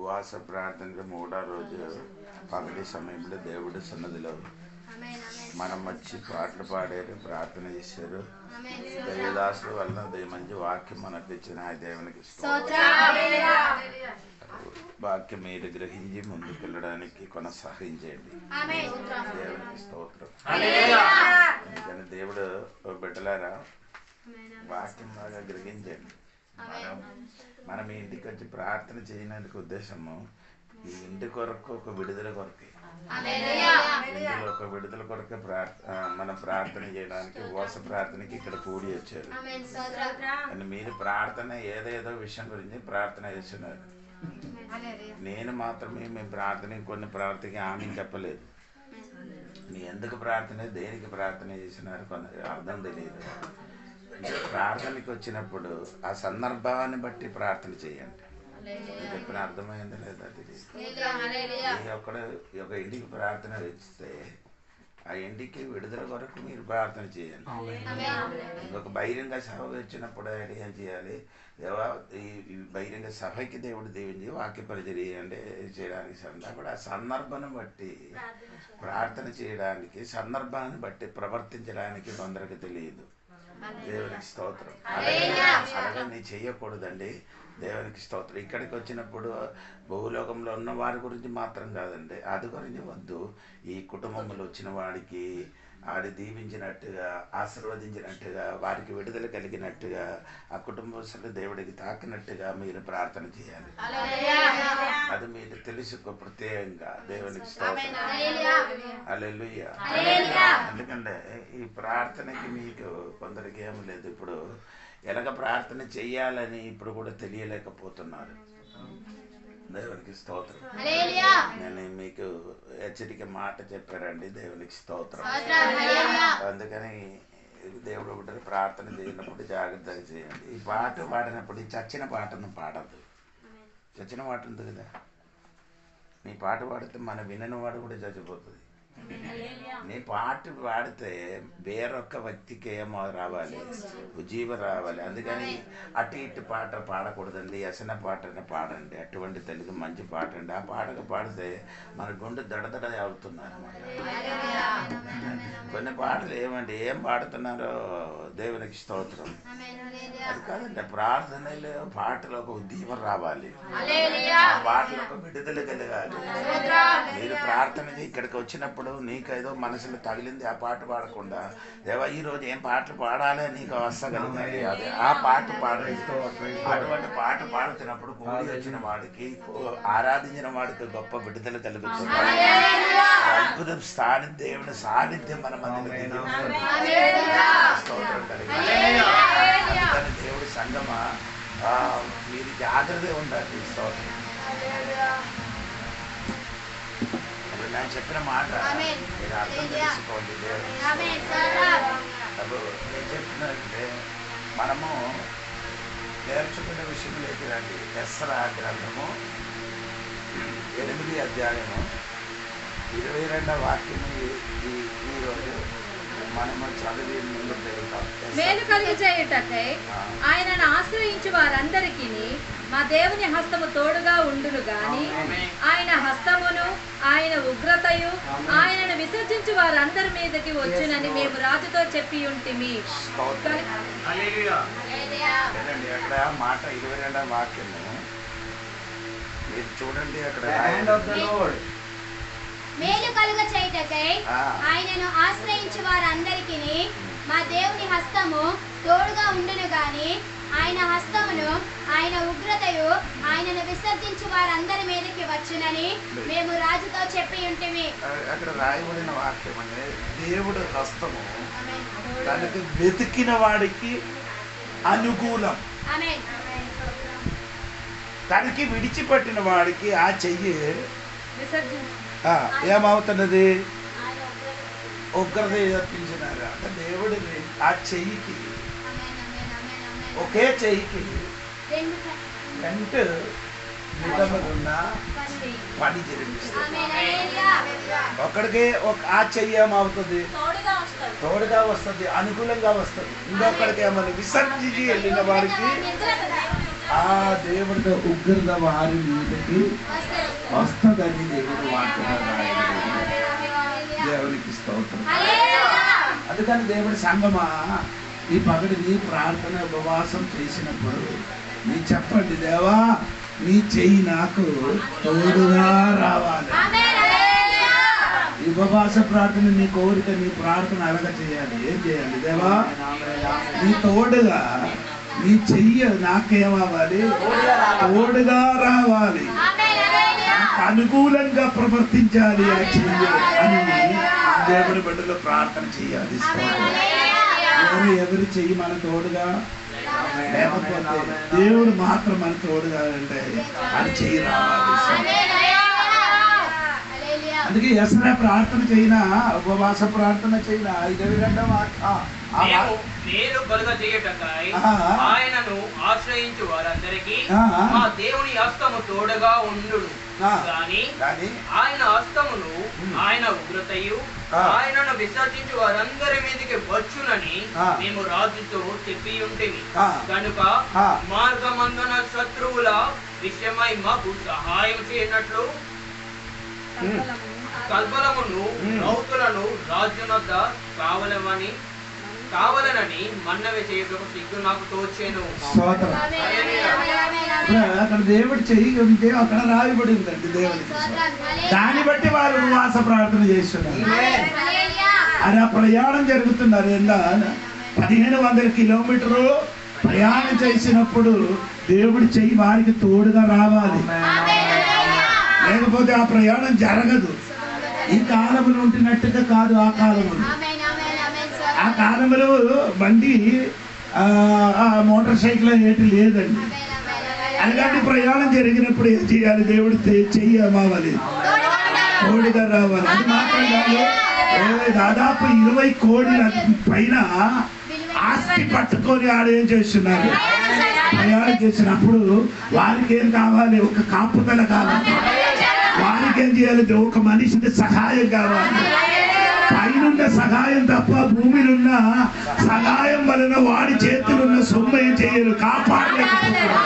ఉపవాస ప్రార్థనలో మూడో రోజు పగటి సమయంలో దేవుడి సన్నిధిలో మనం వచ్చి పాటలు పాడారు, ప్రార్థన చేశారు. దైవదాసుల వలన మంచి వాక్యం మనకు ఇచ్చిన ఆ దేవునికి వాక్యం మీరు గ్రహించి ముందుకు వెళ్ళడానికి కొనసాగించండి. దేవునికి స్తోత్రం. ఎందుకని దేవుడు బిడ్డలారా వాక్యం బాగా గ్రహించండి. మనం ఇంటికి వచ్చి ప్రార్థన చేయడానికి ఉద్దేశము ఈ ఇంటి కొరకు ఒక విడుదల కొరకే, ఇంటిలో ఒక విడుదల కొరకే మనం ప్రార్థన చేయడానికి ఉపవాస ప్రార్థనకి ఇక్కడ కూడి వచ్చారు. అని మీరు ప్రార్థన ఏదేదో విషయం గురించి ప్రార్థన చేస్తున్నారు. నేను మాత్రమే మేము ప్రార్థన కొన్ని ప్రార్థనకి ఆమె చెప్పలేదు. మీ ఎందుకు ప్రార్థన, దేనికి ప్రార్థన చేసినారు కొందరు అర్థం తెలియదు. ప్రార్థనకి వచ్చినప్పుడు ఆ సందర్భాన్ని బట్టి ప్రార్థన చేయండి. చెప్పిన అర్థమైంది లేదా తెలియదు. ఒక ఇంటికి ప్రార్థన ఇస్తే ఆ ఇంటికి విడుదల కొరకు మీరు ప్రార్థన చేయండి. ఇంకొక బహిరంగ సభ వచ్చినప్పుడు ఏం చేయాలి? ఈ బహిరంగ సభకి దేవుడు దీవించి వాక్య పరిచయం చేయడానికి కూడా ఆ సందర్భాన్ని బట్టి ప్రార్థన చేయడానికి, సందర్భాన్ని బట్టి ప్రవర్తించడానికి కొందరికి తెలియదు. దేవునికి స్తోత్రం. అలాగే నీ చెయ్యకూడదండి. దేవునికి స్తోత్రం. ఇక్కడికి వచ్చినప్పుడు భూలోకంలో ఉన్న వారి గురించి మాత్రం కాదండి, అది గురించి వద్దు. ఈ కుటుంబంలో వచ్చిన వాడికి ఆడి దీవించినట్టుగా, ఆశీర్వదించినట్టుగా, వారికి విడుదల కలిగినట్టుగా, ఆ కుటుంబస్తులు దేవుడికి తాకినట్టుగా మీరు ప్రార్థన చేయాలి. అది మీరు తెలుసుకో ప్రత్యేకంగా. దేవునికి స్తోత్రం. హల్లెలూయా. ఎందుకంటే ఈ ప్రార్థనకి మీకు కొందరికి ఏమి లేదు. ఇప్పుడు ఎలాగ ప్రార్థన చెయ్యాలని ఇప్పుడు కూడా తెలియలేకపోతున్నారు. దేవునికి స్తోత్రం. నేను మీకు హెచ్చరిక మాట చెప్పారండి. దేవునికి స్తోత్రం. అందుకని దేవుడు బిడ్డలు ప్రార్థన చేయనప్పుడు జాగ్రత్తగా చేయండి. ఈ పాట పాడినప్పుడు ఈ చచ్చిన పాటను పాడద్దు. చచ్చిన పాట ఉంది కదా, నీ పాట పాడితే మన వినని వాడు కూడా చచ్చిపోతుంది. నీ పాట పాడితే వేరొక్క వ్యక్తికి ఏమో రావాలి, ఉజ్జీవ రావాలి. అందుకని అటు ఇటు పాట పాడకూడదండి. అసన పాటని పాడండి. అటువంటి తెలుగు మంచి పాట అండి. ఆ పాటకు పాడితే మన గుండె దడదడ అవుతున్నారు. కొన్ని పాటలు ఏమండి ఏం పాడుతున్నారో దేవునికి స్తోత్రం. అది కాదండి, ప్రార్థనలో పాటలో ఒక ఉద్దీపం రావాలి, పాటలో ఒక విడుదల కలగాలి. మీరు ప్రార్థన ఇక్కడికి వచ్చినప్పుడు నీకు ఏదో మనసులో తగిలింది ఆ పాట పాడకుండా, దేవా ఈరోజు ఏం పాటలు పాడాలి నీకు వస్తగలిగాలి, అదే ఆ పాట పాడాలి. అటువంటి పాట పాడుతున్నప్పుడు కూడి వచ్చిన వాడికి, ఆరాధించిన వాడికి గొప్ప విడుదల కలుగుతుంది. అద్భుతం స్థానం, దేవుని సాన్నిధ్యం మన మధ్యలో స్తోత్రం కలిగింది. అందుకని దేవుడి సంగమా మీరు జాగ్రత్తగా ఉండాలి. స్తోత్రం. నేను చెప్పిన మాట మీరు అర్థం చేసుకోండి. నేను చెప్పినట్టే మనము నేర్చుకునే విషయంలోకి రండి. ఎస్రా గ్రంథము 8వ అధ్యాయము 22వ వాక్యము ఈరోజు మనము చదివి ముందు మేలు కలుగు చేయుటకై ఆయనను ఆశ్రయించు వారందరికీ మా దేవుని హస్తము తోడుగా ఉండును గాని ఆయన హస్తమును ఆయన ఉగ్రతయు ఆయనను విసర్జించు వారందరి మీదకి వచ్చునని మేము రాజుతో చెప్పి ఉంటిమి. అక్కడ మాట 22వ వాక్యము మీరు చూడండి. అక్కడ మేలు కలుగ చేయుటకై ఆయనను ఆశ్రయించు వారందరికీ మా దేవుని హస్తము తోడుగా ఉండును గాని ఆయన హస్తమును ఆయన ఉగ్రతయు ఆయనను విసర్జించు వారందరి మీదకి వచ్చునని మేము రాజుతో చెప్పి ఉంటిమి. అక్కడ రాయబడిన వాక్యం అంటే దేవుడు హస్తము తనకు వెతికిన వాడికి అనుకూలం, తనకి విడిచిపెట్టిన వాడికి ఆ చెయ్యి ఏమవుతున్నది? ఉగ్రత తప్పించినారు. అంటే దేవుడి ఆ చెయ్యికి, ఒకే చెయ్యికి 2 విధములున్న పని జరిగిస్తుంది. ఒకడికి ఆ చెయ్యి ఏమవుతుంది? తోడుగా వస్తుంది, అనుకూలంగా వస్తుంది. ఇంకొకడికి ఏమన్నా విసర్జించి వెళ్ళిన వాడికి ఆ దేవుడితో ఉగ్రత వారి మీదకి వస్తుందని దేవుడు వాక్యం దేవునికి స్తోత్రం. అందుకని దేవుడి సంగమా ఈ పగటి నీ ప్రార్థన ఉపవాసం చేసినప్పుడు నీ చెప్పండి, దేవా నీ చెయ్యి నాకు తోడుగా రావాలి. ఈ ఉపవాస ప్రార్థన నీ కోరిక, నీ ప్రార్థన అలాగ చేయాలి. ఏం చేయాలి? దేవా నీ తోడుగా, నీ చెయ్యి నాకేమవ్వాలి? తోడుగా రావాలి, అనుకూలంగా ప్రవర్తించాలి ఆ చెయ్యి అని దేవుడి బిడ్డలో ప్రార్థన చేయాలి. ఎవరి చెయ్యి మన తోడుగా లేకపోతే దేవుడు మాత్రం మన తోడుగా అంటే అది చెయ్యి రావాలి. అందుకే ఎసరా ప్రార్థన చేయినా, ఉపవాస ప్రార్థన చేయినా నేను కలుగ చేయటకై ఆయనను ఆశ్రయించు వారందరికీ మా దేవుని హస్తము తోడుగా ఉండును గాని ఆయన హస్తమును ఆయన ఉగ్రతయు ఆయనను విసర్జించు వారందరి మీదకి వచ్చునని మేము రాజుతో చెప్పి ఉంటిమి. కనుక మార్గమందున శత్రువుల విషయమై మాకు సహాయం చేయనట్లు కల్పలమును రౌతులను రాజునొద్ద కావలనని మన్నవి చేయటకు సిగ్గు నాకు తోచేను. అక్కడ దేవుడు చెయ్యి ఉంటే అక్కడ రాయబడి ఉందండి దేవుడికి. దాన్ని బట్టి వారు ఉపవాస ప్రార్థన చేస్తున్నారు. అది ఆ ప్రయాణం జరుగుతున్నారు. 1500 కిలోమీటర్లు ప్రయాణం చేసినప్పుడు దేవుడి చెయ్యి వారికి తోడుగా రావాలి, లేకపోతే ఆ ప్రయాణం జరగదు. ఈ కాలంలో ఉంటున్నట్టుగా కాదు. ఆ కాలంలో బండి మోటార్ సైకిల్ ఏంటి లేదండి. అలాంటి ప్రయాణం జరిగినప్పుడు ఏం చేయాలి? దేవుడు చెయ్యి అమ్మావాలి, తోడుగా రావాలి. అది మాత్రం కాదు, దాదాపు 20 కోట్ల పైన ఆస్తి పట్టుకొని ఆడేం చేస్తున్నారు, ప్రయాణం చేసినప్పుడు వారికి ఏం కావాలి? ఒక కాపుదల కావాలి. వారికి ఏం చేయాలి? ఒక మనిషికి సహాయం కావాలి. పైనున్న సహాయం తప్ప భూమిలున్న సహాయం వలన వాడి చేతులున్న సొమ్ము ఏం చేయరు, కాపాడలేకపోతున్నారు.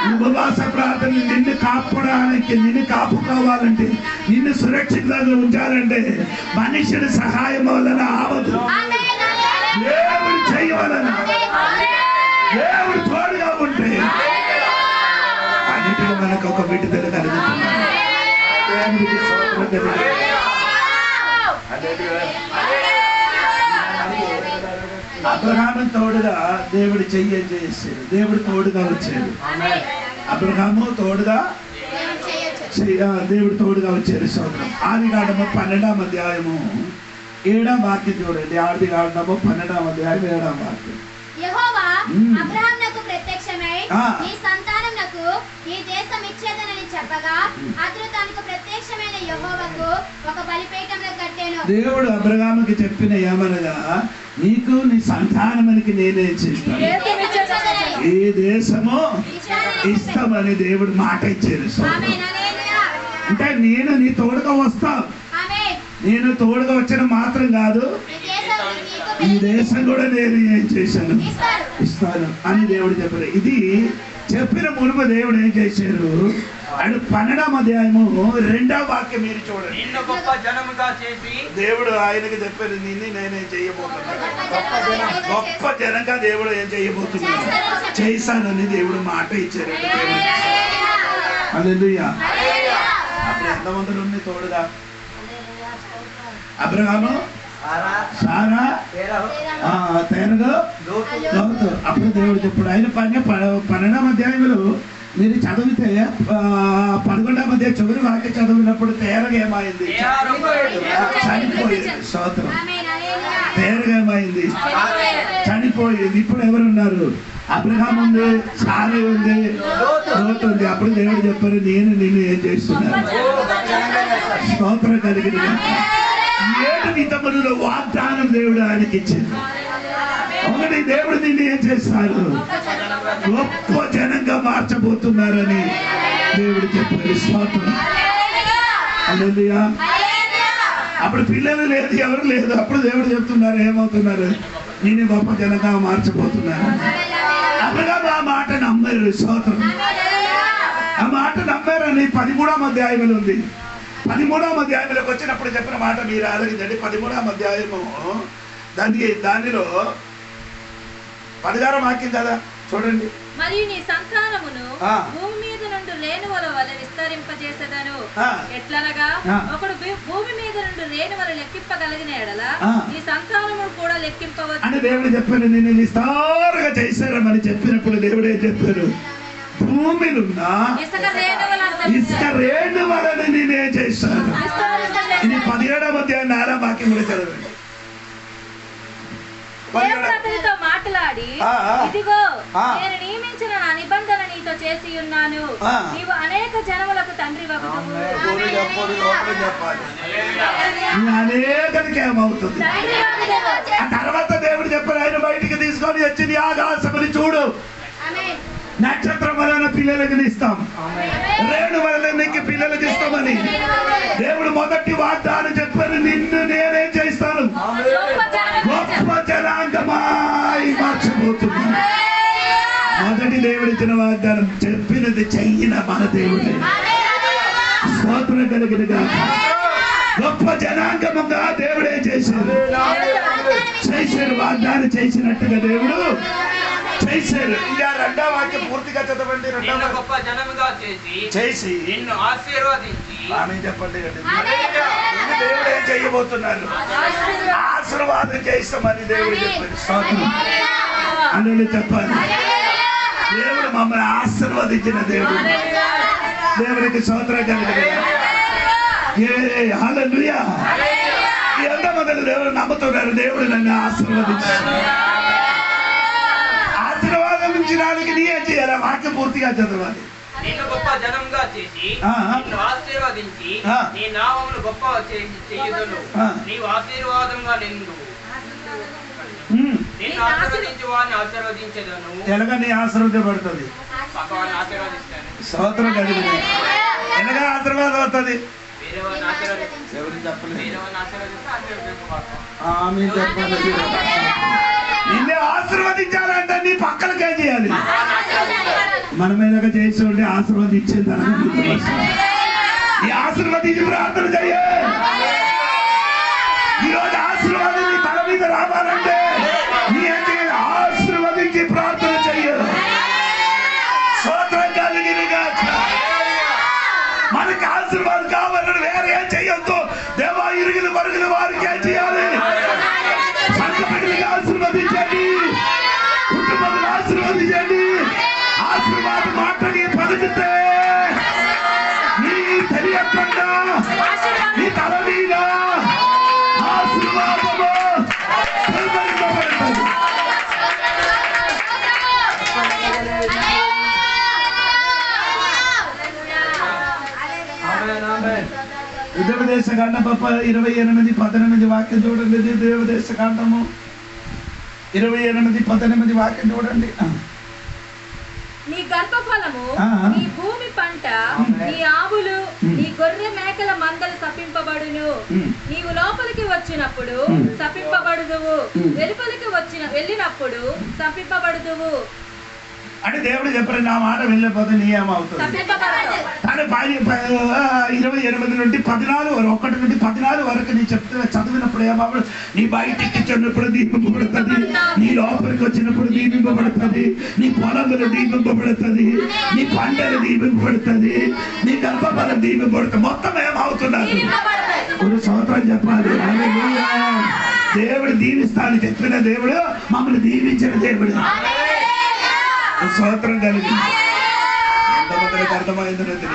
ఉపవాస ప్రార్థన నిన్ను కాపాడడానికి, నిన్ను కాపుకోవాలంటే, నిన్ను సురక్షితంగా ఉంచాలంటే మనుషుల సహాయం వలన ఆవదు. దేవుడు చేయవలన, దేవుడు తోడుగా ఉంటే అన్నిటిలో మనకు ఒక విడుదల కలుగుతుంది. అబ్రహాము తోడుగా దేవుడు చెయ్యి చేసాడు. దేవుడు తోడుగా వచ్చాడు. అబ్రహాము తోడుగా దేవుడు తోడుగా వచ్చాడు. సోదరం ఆదికాండము 12వ అధ్యాయము 7వ వాక్యం చూడండి. ఆదికాండము 12వ అధ్యాయం 7వ వాక్యం. యెహోవా అబ్రహామునకు ప్రత్యక్షమై నీ సంతానమునకు ఈ దేశం ఇచ్చేదనని చెప్పగా అతడు తనకు ప్రత్యక్షమైన యెహోవాకు ఒక బలిపీఠమును కట్టెను. దేవుడు అబ్రహాముకి చెప్పిన ఏమనగా, నీకు నీ సంతానమునికి నేనే చేస్తాను, ఈ దేశము ఇస్తామని దేవుడు మాట ఇచ్చారు. అంటే నేను నీ తోడుగా వస్తా. నేను తోడుగా వచ్చిన మాత్రం కాదు, ఈ దేశం కూడా నేను ఏం చేశాను, ఇస్తాను అని దేవుడు చెప్పారు. ఇది చెప్పిన మునుపు దేవుడు ఏం చేశారు? అండ్ 12వ అధ్యాయము 2వ వాక్యం మీరు చూడండి. నిన్ను గొప్ప జనముగా చేసి దేవుడు ఆయనకి చెప్పారు, నిన్ను నేనేం చేయబోతున్నాను, గొప్ప జనంగా దేవుడు ఏం చేయబోతున్నాను, చేశానని దేవుడు మాట ఇచ్చారు. హల్లెలూయా. అప్పుడు ఎంతమంది ఉన్నాయి తోడుగా? అబ్రహాము, సారా, తేరగా, లోతు. అప్పుడు దేవుడు చెప్పాడు. ఆయన 12వ అధ్యాయంలో మీరు చదివితే 11వ అధ్యాయం చివరి వాక్యం చదివినప్పుడు తేరగా ఏమైంది? చనిపోయింది. స్తోత్రం. తేరగా ఏమైంది? చనిపోయింది. ఇప్పుడు ఎవరున్నారు? అబ్రహాం ఉంది, సారా ఉంది, లోతు ఉంది. అప్పుడు దేవుడు చెప్పారు, నేను నిన్ను ఏం చేస్తున్నాను? స్తోత్రం కలిగిన 7 విధములలో వాగ్దానం దేవుడు ఆయనకి ఇచ్చింది. ఒకటి, దేవుడు నిన్ను ఏం చేస్తారు? గొప్ప జనంగా మార్చబోతున్నారని దేవుడు చెప్పారు. స్తోత్రం. హల్లెలూయా. అప్పుడు పిల్లలు లేదు, ఎవరు లేదు. అప్పుడు దేవుడు చెప్తున్నారు, ఏమవుతున్నారు? నేను గొప్ప జనంగా మార్చబోతున్నాను. అప్పుడు ఆ మాట నమ్మారు. స్తోత్రం. ఆ మాట నమ్మారని 13వ అధ్యాయంలో ఉంది. 13వ అధ్యాయంలోకి వచ్చినప్పుడు చెప్పిన మాట మీరు ఆలోచించండి. 13వ అధ్యాయము దానిలో 16వ వాక్యం కదా చూడండి. మరియు నీ సంతానమును భూమి మీద నుండి రేణువుల వలె విస్తరింపజేసేదను. ఎట్లనగా ఒకడు భూమి మీద నుండి రేణువుల లెక్కింపగలిగిన ఎడల నీ సంతానము కూడా లెక్కింపవచ్చు అని దేవుడు చెప్పారు. నేను విస్తారంగా చేశారని చెప్పినప్పుడు దేవుడే చెప్పారు, భూమిలున్న ఇసుక రేణువులను నేనే చేశాను. ఇది 17వ అధ్యాయం 4వ వాక్యం కూడా చదవండి. అతనితో మాట్లాడి, ఇదిగో నేను నియమించిన నా నిబంధన నీతో చేసి ఉన్నాను, నీవు అనేక జనములకు తండ్రి వగుదువు. అనేకనికి ఏమవుతుంది? ఆ తర్వాత దేవుడు చెప్పారు, ఆయన బయటికి తీసుకొని వచ్చి నీ ఆకాశముని చూడు, నక్షత్రం వలన పిల్లలకి ఇస్తాం, రేణు వలన నీకు పిల్లలకి ఇస్తామని దేవుడు మొదటి వాగ్దానం చెప్పారు. నిన్ను నేనే చేస్తాను, గొప్ప జనాంగమాయి మార్చబోతున్నాను. మొదటి దేవుడు ఇచ్చిన వాగ్దానం చెప్పినది చెయ్యిన మన దేవుడే. స్తోత్రం కలిగినగా గొప్ప జనాంగముగా దేవుడే చేశారు. వాగ్దానం చేసినట్టుగా దేవుడు చేశారు. ఇంకా 2వ వాక్యం పూర్తిగా చదవండి. గొప్ప జనముగా చేసి నిన్ను ఆశీర్వదించి ఆమె చెప్పండి. దేవుడు ఏం చేయబోతున్నారు? ఆశీర్వాదం చేస్తామని దేవుడు చెప్పారు. అని చెప్పాలి. దేవుడు మమ్మల్ని ఆశీర్వదించిన దేవుడు. దేవుడికి స్తోత్రం కలిగిన హల్లెలూయా. ఎంత మొదలు దేవుడు నమ్ముతున్నారు. దేవుడు నన్ను ఆశీర్వదించారు. ఆశీర్వాదించడానికి నీ ఏం చేయాలి? వాక్యం పూర్తిగా చదవాలి. నిన్ను గొప్ప జనంగా చేసి నిన్ను ఆశీర్వదించి నీ నామమును గొప్ప చేయుదును, నీవు ఆశీర్వాదంగా నిన్ను నిన్ను ఆశీర్వదించి వారిని ఆశీర్వదించేదను. ఎలాగ నీ ఆశీర్వదించబడుతుంది? పక్కవారిని ఆశీర్వదిస్తాను. స్తోత్రం కలిగింది. ఎలాగ ఆశీర్వాదం అవుతుంది? వేరేవారిని ఆశీర్వదిస్తాను. ఎవరిని చెప్పలేదు. వేరేవారిని ఆశీర్వదిస్తే ఆశీర్వదించబడతాను. నిన్నే ఆశీర్వదించాలంటే నీ పక్కలకే చేయాలి. మన మీదగా చేసి ఉంటే ఆశీర్వదించేది. ఈ ఆశీర్వదించి ప్రార్థన చెయ్య. ఈరోజు ఆశీర్వాదం నీ తల మీద రావాలంటే నీ ఏం చేయాలి? ఆశీర్వదించి ప్రార్థన చెయ్య. స్తోత్రం కలిగినగా మనకి ఆశీర్వాదం కావాలని వేరే ఏం చెయ్యొద్దు. దేవా ఇరుగులు మరుగులు వారికి ఏం చేయాలి? ఆశీర్వదించండి, కుటుంబాలను ఆశీర్వదించండి. ఆశీర్వాదం మాటని పలికితే నీ తెలియకుండా నీ తల మీద ఆశీర్వాదము వెలువరించబడుతుంది. దేవదేశ కాండం 28:18 వాక్యం చూడండి. దేవదేశ కాండము 28:18 వాక్యం చూడండి. నీ గర్భఫలము, నీ భూమి పంట, నీ ఆవులు, నీ గొర్రె మేకల మందలు శపింపబడును. నీవు లోపలికి వచ్చినప్పుడు శపింపబడుదువు, వెలుపలికి వెళ్ళినప్పుడు శపింపబడుదువు. అంటే దేవుడు చెప్పారు, నా మాట వెళ్ళిపోతే నీ ఏమవుతుంది? తను 28 నుండి 14 వరకు 1 నుండి 14 వరకు నీ చెప్తే చదివినప్పుడు ఏమవుతుంది? నీ బయటికి వచ్చినప్పుడు దీపింపబడుతుంది, నీ లోపలికి వచ్చినప్పుడు దీపింపబడుతుంది, నీ పొలంలో దీపింపబడుతుంది, నీ పంటలు దీపింపబడుతుంది, నీ గర్భఫలం దీపింపబడుతుంది. మొత్తం ఏమవుతున్నారు? ఒక సంవత్సరం చెప్పాలి. దేవుడు దీవిస్తాను చెప్పిన దేవుడు మమ్మల్ని దీవించిన దేవుడు. స్తోత్రం కలిగి ఎంతమందికి అర్థమైందో తెలియదు.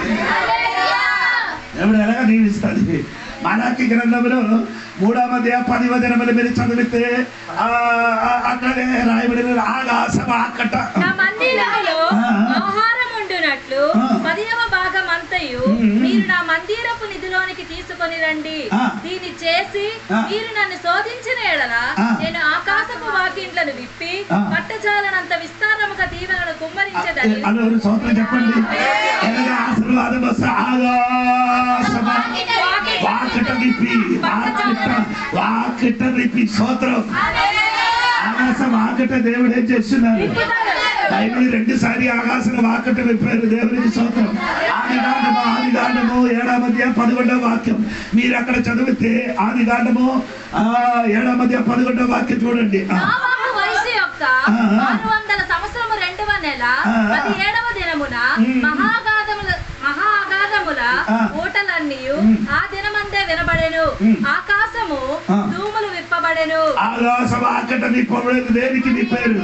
దేవుడు ఎలాగ దీవిస్తుంది? మలాకి గ్రంథంలో 3వ అధ్యాయం 10వ వచనములు మీరు చదివితే అక్కడే రాయబడిన ఆకాశం అక్కట ఆహారముండునట్లు 10వ భాగం అంతయు మీరు నా మందిరపు నిధిలోనికి తీసుకొని రండి. దీన్ని చేసి మీరు నన్ను శోధించిన ఎడల నేను ఆకాశపు వాకింట్లను విప్పి పట్టజాలనంత విస్తారముగా దీవెనలను కుమ్మరించదని. చెప్పండి. ఆశీర్వాదం వస్తే వాకిట విప్పి వాకిట విప్పి స్తోత్రం. ఆకాశం వాకిట దేవుడు ఏం చేస్తున్నారు? బైబిల్ 2 సారి ఆకాశం వాకట విప్పారు. దేవునికి స్తోత్రం. ఆదికాండము 7వ అధ్యాయం 11వ వాక్యం. మీరు అక్కడ చదివితే ఆదికాండము 7వ అధ్యాయం 11వ వాక్యం చూడండి. వయసు యొక్క 600 సంవత్సరము 2వ నెల 17వ దినమున మహాగాధముల ఊటలన్నీ ఆ దినమందే వినబడెను. ఆకాశము తూములు విప్పబడెను. ఆకాశం ఆకట విప్పబడేది దేనికి విప్పారు?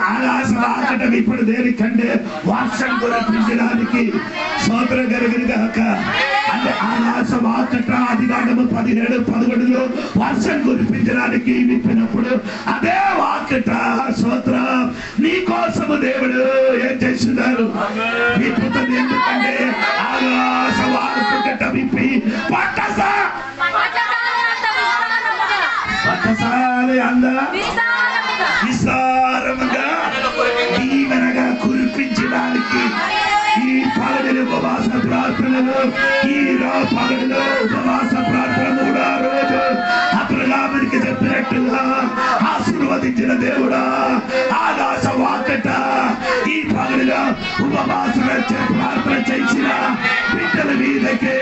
ఆకాశం ఆకట విప్పుడు దేనికంటే వర్షం కురిపించడానికి. స్తోత్రం కలిగిన గాక. అంటే ఆకాశం ఆకట ఆదికాండము 17:11 వర్షం కురిపించడానికి విప్పినప్పుడు అదే వాకట స్తోత్రం నీ కోసము దేవుడు ఏం చేస్తున్నారు? విప్పుతుంది. ఎందుకంటే ఆకాశం ఆకట విప్పి పట్టసాలి అందరూ విస్తారముగా దీవెనగా కురిపించడానికి ఈ పగడిలో ఉపవాస ప్రార్థనలు, ఈ పగడిలో ఉపవాస ప్రార్థన 3వ రోజు అబ్రహామునికి చెప్పినట్టుగా ఆశీర్వదించిన దేవుడా ఆకాశ వాకట ఈ పగడిలో ఉపవాస ప్రార్థన చేసిన బిడ్డల మీదకే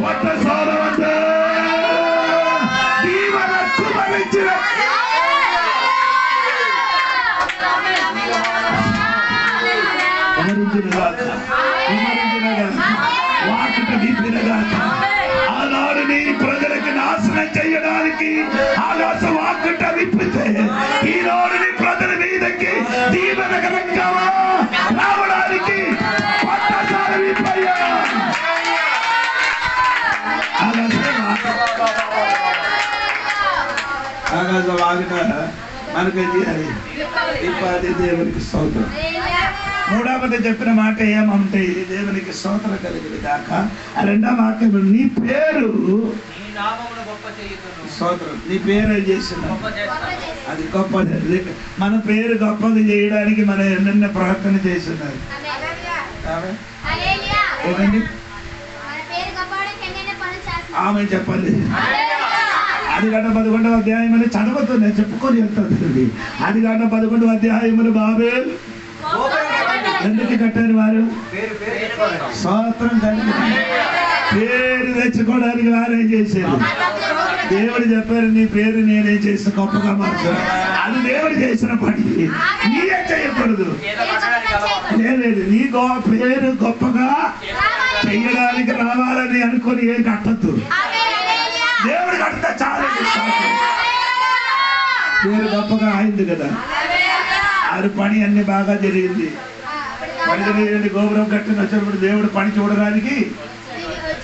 పట్టసారవంత దీవెన కుమరించిన ఆనాడు నీ ప్రజలకు నాశనం చేయడానికి ఆకాశ వాకట విప్పితే ఈనాడు నీ ప్రజల మీదకి దీవెనకరంగా రావడానికి పట్టసాల విప్పయ్యా. ఆకాశ వాకట మనకు విప్పాలి. దేవునికి స్తోత్రం. 3వది చెప్పిన మాట ఏమంటే దేవునికి స్తోత్రం కలిగింది కాక. 2వ వాక్యం నీ పేరు స్తోత్రం. నీ పేరు ఏం చేస్తున్నా అది గొప్పది. మన పేరు గొప్పది చేయడానికి మనం ఎన్నెన్నో ప్రార్థన చేస్తున్నారు. ఏమండి ఆమె చెప్పండి. ఆదికాండం 11వ అధ్యాయం అని చదవద్దు, నేను చెప్పుకొని వెళ్తాను. ఆదికాండం 11వ అధ్యాయములు బాబేలు ఎందుకు కట్టారు? వారు స్తోత్రం కలిగి పేరు తెచ్చుకోవడానికి వారేం చేశారు? దేవుడు చెప్పారు నీ పేరు నేనేం చేసిన గొప్పగా మార్చాను. అది దేవుడు చేసిన పని, నీయే చేయకూడదు. లేదు నీ పేరు గొప్పగా చెయ్యడానికి రావాలని అనుకొని ఏం కట్టద్దు. దేవుడు కడితే చాలా పేరు గొప్పగా అయింది కదా. ఆరు పని అన్ని బాగా జరిగింది. పని జరిగింది. గోపురం కట్టిన వచ్చినప్పుడు దేవుడు పని చూడడానికి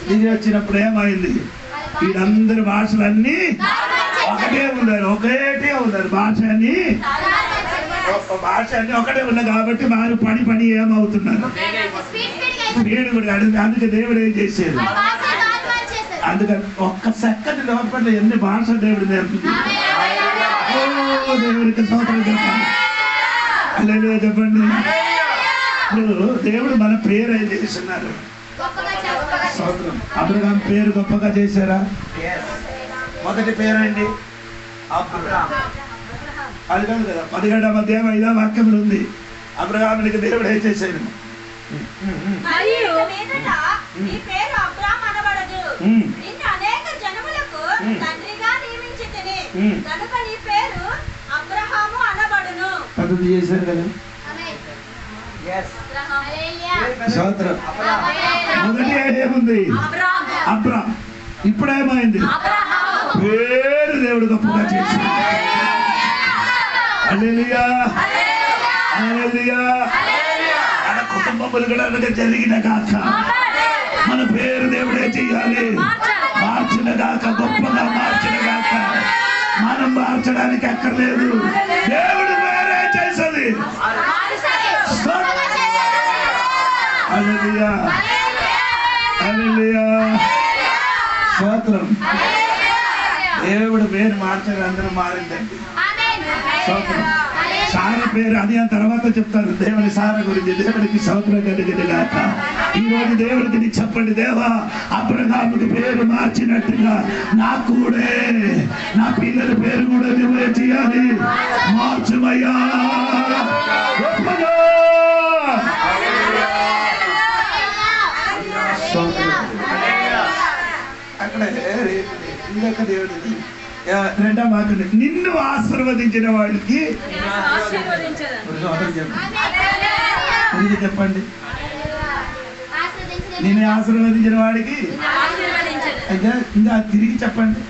దిగి వచ్చినప్పుడు ఏమైంది? వీళ్ళందరి భాషలన్నీ ఒకటే ఉన్నారు, ఒకటే ఉన్నారు. భాష అన్ని ఒకటే ఉన్నాయి కాబట్టి వారు పని ఏమవుతున్నారు? వీడు కూడా అడిగింది. అందుకే దేవుడు ఏం చేసేది? అందుకని ఒక్క సెకండ్ లోపల ఎన్ని భాష దేవుడు నేర్పుతుంది. దేవుడికి స్తోత్రం చెప్పండి. అలా చెప్పండి. ఇప్పుడు దేవుడు మన పేరు ఏం చేస్తున్నారు? అబ్రహాం పేరు గొప్పగా చేశారా? మొదటి పేరండి అబ్రహాం. అది కాదు కదా. 17వ అధ్యాయం 5వ వాక్యంలో ఉంది. అబ్రహామునికి దేవుడు ఏం చేశాడు? పద్ధతి చేశారు కదా. మొదటి ఏముంది? అబ్రహాం. ఇప్పుడేమైంది? పేరు దేవుడు గొప్పగా చేశాడు. హల్లెలూయా, హల్లెలూయా. మన కుటుంబములు కూడా జరిగిన కాక మన పేరు దేవుడే చెయ్యాలి. మార్చిన కాక గొప్పగా మార్చిన కాక మనం మార్చడానికి అక్కర్లేదు. దేవుడు వేరే చేసేది. హల్లెలూయా, హల్లెలూయా, స్తోత్రం. దేవుడు పేరు మార్చారు, అందరూ మారిందండి. స్తోత్రం. సార పేరు అది అని తర్వాత చెప్తారు. దేవుని సార గురించి. దేవునికి స్తోత్రం కలిగింది గాక. ఈ రోజు దేవుడికి నీ చెప్పండి, దేవా అబ్రహాముకి పేరు మార్చినట్టుగా నాకు కూడా నా పిల్లల పేరు కూడా నువ్వే చేయాలి. మార్చుమయ్యా. అక్కడ ఇంకొక దేవుడిది రెండో మాట, నిన్ను ఆశీర్వదించిన వాళ్ళకి చెప్పండి, నిన్ను ఆశీర్వదించిన వాడికి అయితే ఇంకా తిరిగి చెప్పండి.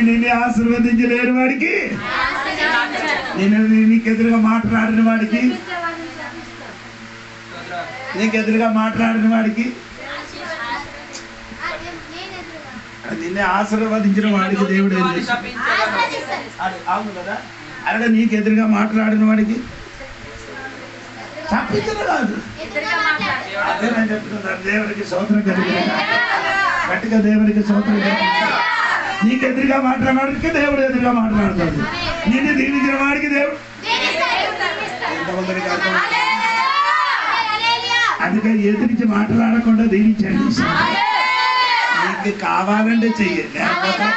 నిన్ను ఆశీర్వదించలేని వాడికి, నీకు ఎదురుగా మాట్లాడిన వాడికి, నీకు ఎదురుగా మాట్లాడిన వాడికి, నిన్నే ఆశీర్వదించిన వాడికి దేవుడు ఏం చేస్తాడు? అవును కదా. అలాగే నీకు ఎదురుగా మాట్లాడిన వాడికి తప్పించడం కాదు. అదే నేను చెప్తున్నాను. దేవుడికి స్తోత్రం కలిగింది. గట్టిగా దేవుడికి స్తోత్రం కలిగింది. నీకు ఎదురుగా మాట్లాడిన వాడికి దేవుడు ఎదురుగా మాట్లాడతాడు. నిన్ను దీవించిన వాడికి దేవుడు ఎంతమందికి అర్థం. అందుకే ఎదిరించి మాట్లాడకుండా దీవించండి. నీకు కావాలంటే చెయ్యండి, లేకపోతే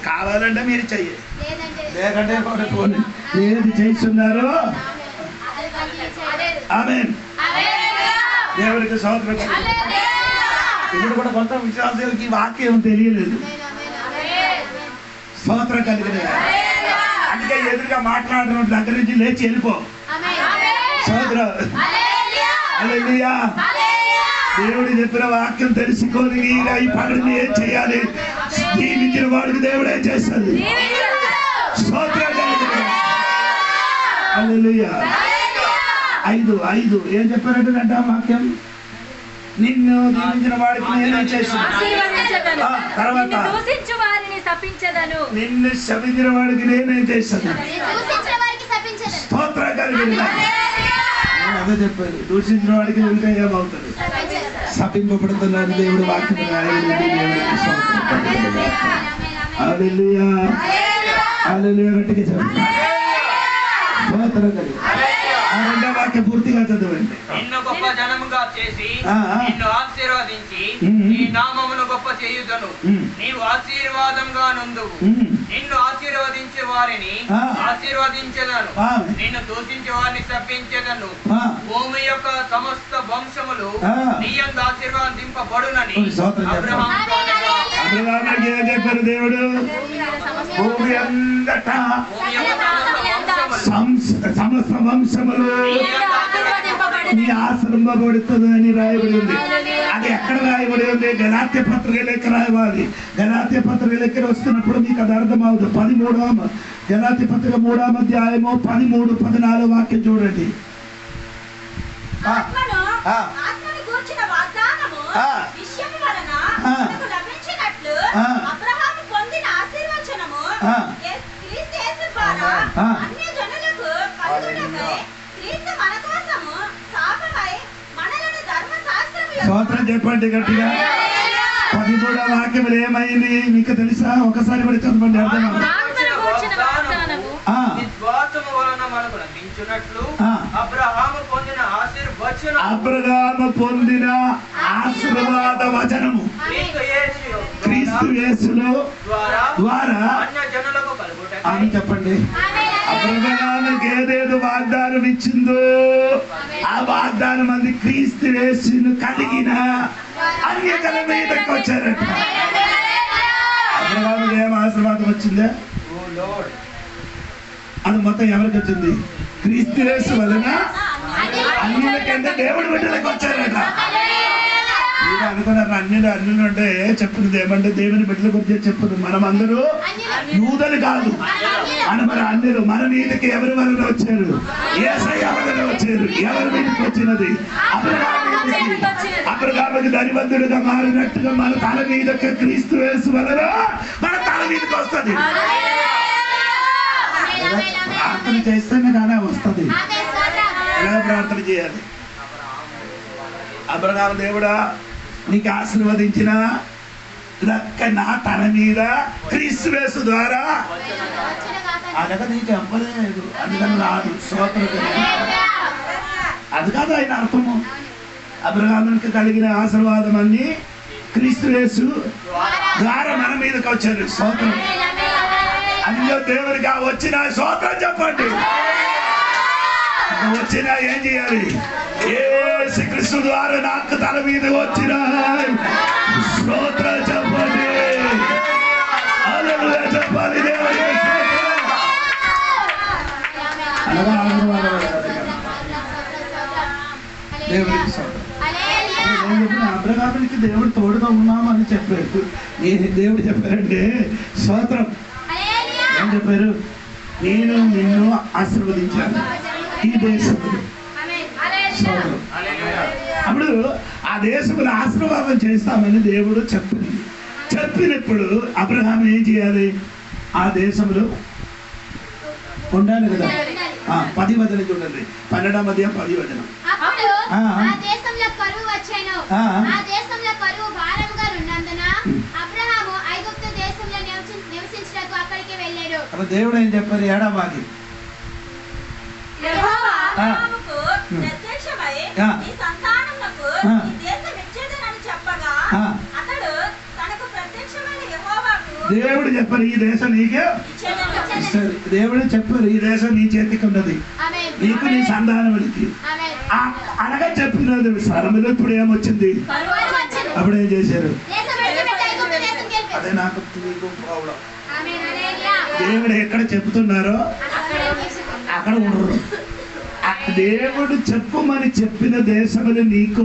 కావాలంటే మీరు చెయ్యండి, లేకంటే ఏది చేస్తున్నారో ఆమేన్. దేవుడికి స్తోత్రం. ఇప్పుడు కూడా కొంత విశ్వాసాలకి ఈ వాక్యం తెలియలేదు. స్తోత్రం కలిగిన అందుకే ఎదురుగా మాట్లాడిన దగ్గర నుంచి లేచి వెళ్ళిపో. హల్లెలూయా. దేవుడు చెప్పిన వాక్యం తెలుసుకొని ఈ పనిని ఏం చేయాలి? దీవించిన వాడికి దేవుడు ఏం చేస్తుంది? హల్లెలూయా. 5 ఏం చెప్పారంటే వాక్యం, నిన్ను దీవించిన వాడికి నేనేం చేస్తాను? తర్వాత నిన్ను శపించిన వాడికి నేనేం చేస్తాను? స్తోత్రం కలిగింది. అదే చెప్పారు, దూషించిన వాడికి వెళ్తే ఏమవుతుంది? శపింపబడుతున్నారు. దేవుడు వాక్యం హల్లెలూయా. హల్లెలూయా. గట్టిగా చెప్పండి. స్తోత్రం కలిగింది. రెండో వాక్యం పూర్తిగా చదవండి. నిన్ను గొప్ప జనముగా చేసి నిన్ను ఆశీర్వదించి నీ నామమును గొప్ప చేయుదను. నీవు ఆశీర్వాదంగా నుందువు. నిన్ను ఆశీర్వదించే వారిని ఆశీర్వదించెదను, నిన్ను దూషించే వారిని శపించెదను. భూమి యొక్క సమస్త వంశములు నీ యందు ఆశీర్వదింపబడునని అబ్రహాముకి ఏం చెప్పారు దేవుడు? భూమి అంతటా సమస్త వంశములు నీ ఆశ్రయింపబడుతుంది అని రాయబడి ఉంది. అది ఎక్కడ రాయబడి ఉంది? గలాత్య పత్రిక లెక్క రాయవాలి. గలాత్య పత్రిక లెక్క వస్తున్నప్పుడు మీకు అది అర్థమవుతుంది. 13వ గలాత్య పత్రిక 3వ అధ్యాయము 13, 14 వాక్యం చూడండి. స్తోత్రం చెప్పండి గట్టిగా. 13వ వాక్యములు ఏమైంది మీకు తెలుసా? ఒకసారి కూడా చదవండి, అర్థం. అబ్రహాము పొందిన ఆశీర్వాద వచనము క్రీస్తు యేసులో ద్వారా అని చెప్పండి. అబ్రహాముకి ఏదేదో వాగ్దానం ఇచ్చిందో ఆ వాగ్దానం మంది క్రీస్తు యేసును కలిగిన అన్యజనుల మీదకి వచ్చారట. అబ్రహాముకి ఏం ఆశీర్వాదం వచ్చిందే? అది మొత్తం ఎవరికి వచ్చింది? క్రీస్తు యేసు వలన అన్యులకంటే దేవుడి బిడ్డలకు వచ్చారట. మీరు అనుకున్నారు అన్యులు అంటే చెప్పుకుంది ఏమంటే దేవుని బిడ్డల గురించి చెప్పుకుంది. మనం అందరూ యూదులు కాదు, మన అన్యులు. మన మీదకి ఎవరి వలన వచ్చారు? యేసయ్య వలన వచ్చారు. ఎవరి మీదకి వచ్చినది? అబ్రహాముకి ధనవంతుడిగా మారినట్టుగా మన తల మీదకి క్రీస్తు యేసు వలన మన తల మీదకి వస్తుంది. ప్రార్థన చేస్తేనే కానీ వస్తుంది. ఎలా ప్రార్థన చేయాలి? అబ్రహాము దేవుడా నీకు ఆశీర్వదించిన లెక్క నా తన మీద క్రీస్తువేసు ద్వారా అనగా నీకు చెప్పలేదు, అందుకని రాదు. స్తోత్రం. అది కాదు ఆయన అర్థము. అబ్రహామునికి కలిగిన ఆశీర్వాదం అన్ని క్రీస్తువేసు ద్వారా మన మీదకి వచ్చారు. స్తోత్రం. అందులో దేవుడికి వచ్చిన స్తోత్రం చెప్పండి. వచ్చినా ఏం చేయాలి? యేసు క్రీస్తు ద్వారా నాకు తల మీద వచ్చిన స్తోత్రం చెప్పండి. హల్లెలూయా చెప్పాలి. దేవుడికి అబ్రహామునికి దేవుడు తోడుగా ఉన్నామని చెప్పారు. దేవుడు చెప్పారంటే స్తోత్రం. ఏం చెప్పారు? నేను నిన్ను ఆశీర్వదించాను ఈ దేశంలో. అప్పుడు ఆ దేశంలో ఆశీర్వాదం చేస్తామని దేవుడు చెప్పినప్పుడు అబ్రహాం ఏం చేయాలి? ఆ దేశంలో ఉండాలి కదా. 10 వచనం చూడండి. 12వ అధ్యాయం 10వ వచనం. ఆ దేశంలో కరువు వచ్చెను. ఆ దేశంలో కరువు భారముగా ఉన్నందున అబ్రహాము ఐగుప్తు దేశంలో నివసించుటకు అక్కడికి వెళ్ళాడు. అప్పుడు దేవుడు ఏం చెప్పారు? ఏడవాలి యెహోవా అబ్రహాముకు ప్రత్యక్షమై నీ సంతానమునకు ఈ దేశం ఇచ్చేదనని చెప్పగా అతడు తనకు ప్రత్యక్షమైన యెహోవాకు దేవుడు చెప్పారు ఈ దేశం నీకే ఇచ్చేదను. దేవుడు చెప్పారు ఈ దేశం నీ చేతికి ఉన్నది, నీకు నీ సంతానమునికి అనగా చెప్పినది. స్వరములు ఇప్పుడు ఏమొచ్చింది? అప్పుడు ఏం చేశారు? అదే నాకు ప్రాబ్లం. దేవుడు ఎక్కడ చెప్తున్నారో అక్కడ ఉండరు. దేవుడు చెప్పుమని చెప్పిన దేశములు నీకు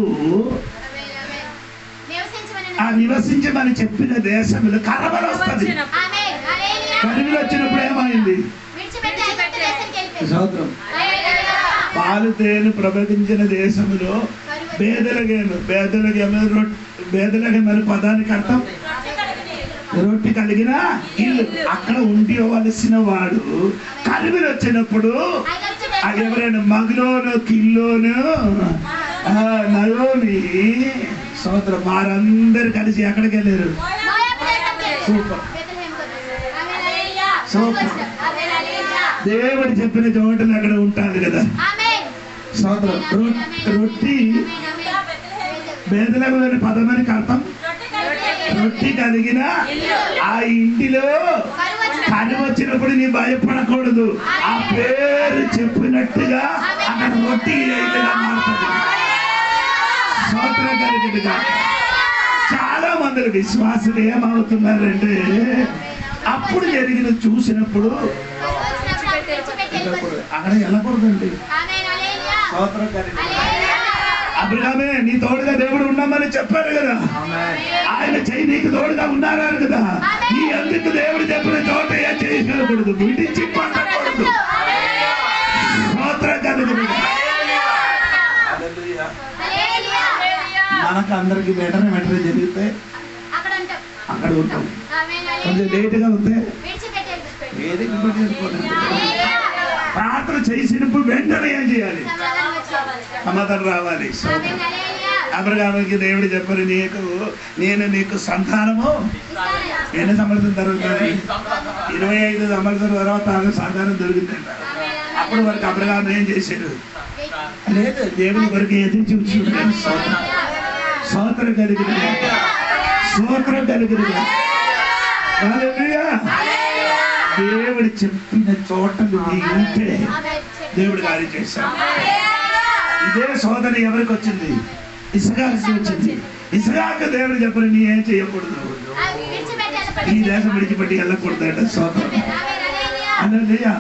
నివసించమని చెప్పిన దేశములు కరువులు వస్తుంది. కరువులు వచ్చినప్పుడు ఏమైంది? సోదరం, పాలు తేనె ప్రవహించిన దేశములో బేదలగేమని పదానికి అర్థం రొట్టె కలిగిన ఇల్లు. అక్కడ ఉండవలసిన వాడు కరువులు వచ్చినప్పుడు ఎవరైనా మగలోను కిల్లోను నయోమి సోదరం వారందరూ కలిసి ఎక్కడికి వెళ్ళారు? Super super. దేవుడు చెప్పిన చోటని అక్కడ ఉంటారు కదా సోదరం. రొట్టి బేదలగలోని పదమనికి అర్థం రొట్టి కలిగిన ఆ ఇంటిలో కరువు వచ్చినప్పుడు నీ భయపడకూడదు. ఆ పేరు చెప్పినట్టుగా అక్కడ రొట్టి మారుతుంది. స్తోత్రం కలిగినట్టుగా చాలా మంది విశ్వాసులు ఏమవుతున్నారంటే అప్పుడు జరిగిన చూసినప్పుడు అక్కడ వెళ్ళకూడదండి. స్తోత్రం కలిగిన అబ్రహామే నీ తోడుగా దేవుడు ఉన్నామని చెప్పారు కదా. ఆయన చెయ్యి నీకు తోడుగా ఉన్నారని కదా. నీ ఎందుకు దేవుడు చెప్పిన చోట ఏం చేయకూడదు, విడిచి పడకూడదు. స్తోత్రం కలిగిన మనకు అందరికి వెంటనే జరిగితే అక్కడ ఉంటాం. కొంచెం లేటుగా ఉంటే ప్రార్థన చేసినప్పుడు వెంటనే ఏం చేయాలి? సమాధానం రావాలి. అబ్రహాముకి దేవుడు చెప్పారు నేను నీకు సంతానము ఎన్ని సంవత్సరం జరుగుతుంది? 25 సంవత్సరం తర్వాత సంతానం దొరికిందంట. అప్పుడు వరకు అబ్రహాము ఏం చేశాడు? లేదు, దేవుని వరకు ఎదురు చూస్తున్నాడు. స్తోత్రం కలిగిన స్తోత్రం కలిగిన దేవుడు చెప్పిన చోట నువ్వు ఉంటే దేవుడు కార్యం చేశాడు. ఇదే సోదరి ఎవరికి వచ్చింది? ఇస్సాకుకి వచ్చింది. ఇస్సాకు దేవుడు చెప్పరు నీ ఏం చేయకూడదు, ఈ దేశం విడిచిపెట్టి వెళ్ళకూడదు అంటే సోదరు. హల్లెలూయా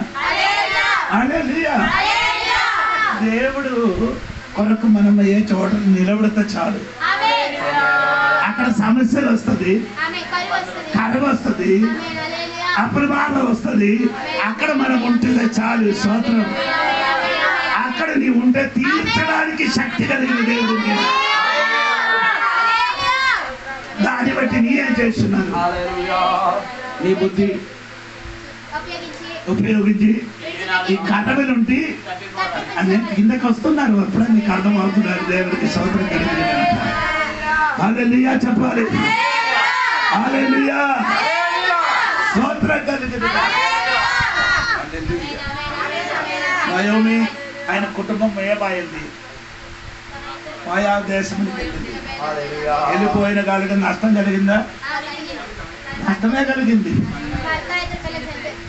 హల్లెలూయా. దేవుడు కొరకు మనం ఏ చోట నిలబడితే చాలు. అక్కడ సమస్యలు వస్తుంది, కరువు వస్తుంది, అప్రమాదం వస్తుంది. అక్కడ మనం ఉంటే చాలు. స్తోత్రం. అక్కడ నీ ఉంటే తీర్చడానికి శక్తి కలిగిన దేవుడు. దాన్ని బట్టి నీ ఏం చేస్తున్నాను? నీ బుద్ధి ఉపయోగించి ఈ కథల నుండి కిందకి వస్తున్నారు. అప్పుడే నీకు అర్థం అవుతున్నారు దేవుడికి స్తోత్రం కలిగిన హల్లెలూయా చెప్పాలి. హల్లెలూయా స్తోత్రం కలుగును. నయోమి ఆయన కుటుంబం ఏమైంది? మాయా దేశంకి వెళ్ళింది. వెళ్ళిపోయిన కాలికి నష్టం కలిగిందా? నష్టమే కలిగింది.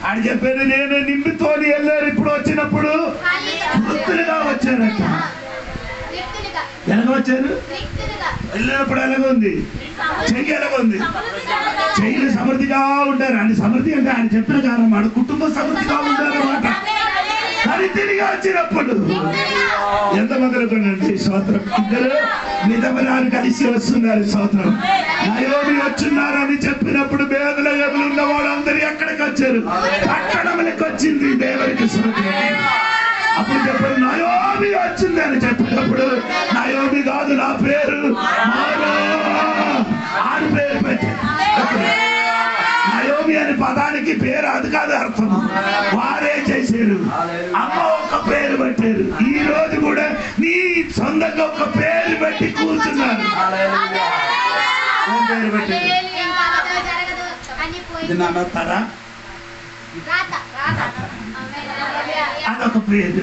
ఆయన చెప్పారు నేను నిండుతోని వెళ్ళారు. ఇప్పుడు వచ్చినప్పుడు వృత్తులుగా వచ్చారట. ఎలాగ వచ్చారు? వెళ్ళినప్పుడు ఎలాగుంది? చెయ్యి ఎలాగుంది? చెయ్యిలు సమృద్ధిగా ఉంటారు. ఆయన సమృద్ధి అంటే ఆయన చెప్పిన కారణం వాడు కుటుంబం సమృద్ధిగా ఉంటారన్నమాట. కానీ తిరిగి వచ్చినప్పుడు ఎంతమంది కొనండి స్తోత్రం. ఇద్దరు నిజమనాలు కలిసి వస్తున్నారు. స్తోత్రం. నయోమి వచ్చున్నారని చెప్పినప్పుడు పేదల గదులు ఉన్న వాళ్ళందరూ ఎక్కడికి వచ్చారు? పట్టణంలోకి వచ్చింది. దేవునికి స్తోత్రం. అప్పుడు చెప్పారు నయోమి వచ్చింది అని చెప్పినప్పుడు నయోమి కాదు నా పేరు ఆడి పేరు పెట్టి నయోమి అనే పదానికి పేరు అది కాదు అర్థం. వారే చేశారు. అమ్మ ఒక పేరు పెట్టారు. ఈ రోజు కూడా నీ సొంతంగా ఒక పేరు పెట్టి కూర్చున్నారు. పేరు పెట్టారు. ఇది నమ్మతారా? అదొక పేరు.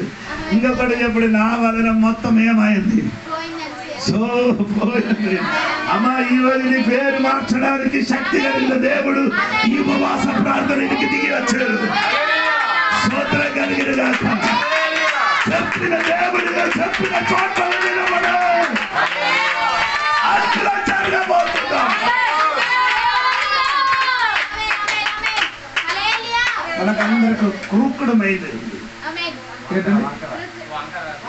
ఇంకొకటి చెప్పుడు నా వలన మొత్తం ఏమైంది? సో పోయింది. అమ్మ ఈ రోజు నీ పేరు మార్చడానికి శక్తి కలిగిన దేవుడు ఈ ఉపవాస ప్రార్థనకి దిగి వచ్చాడు. స్తోత్రం కలిగిన గాక. చెప్పిన దేవుడిగా చెప్పిన చోట్ల నిలబడు. అట్లా జరగబోతుందా? మనకందరికి క్రూకుడమైంది ఏంటండి?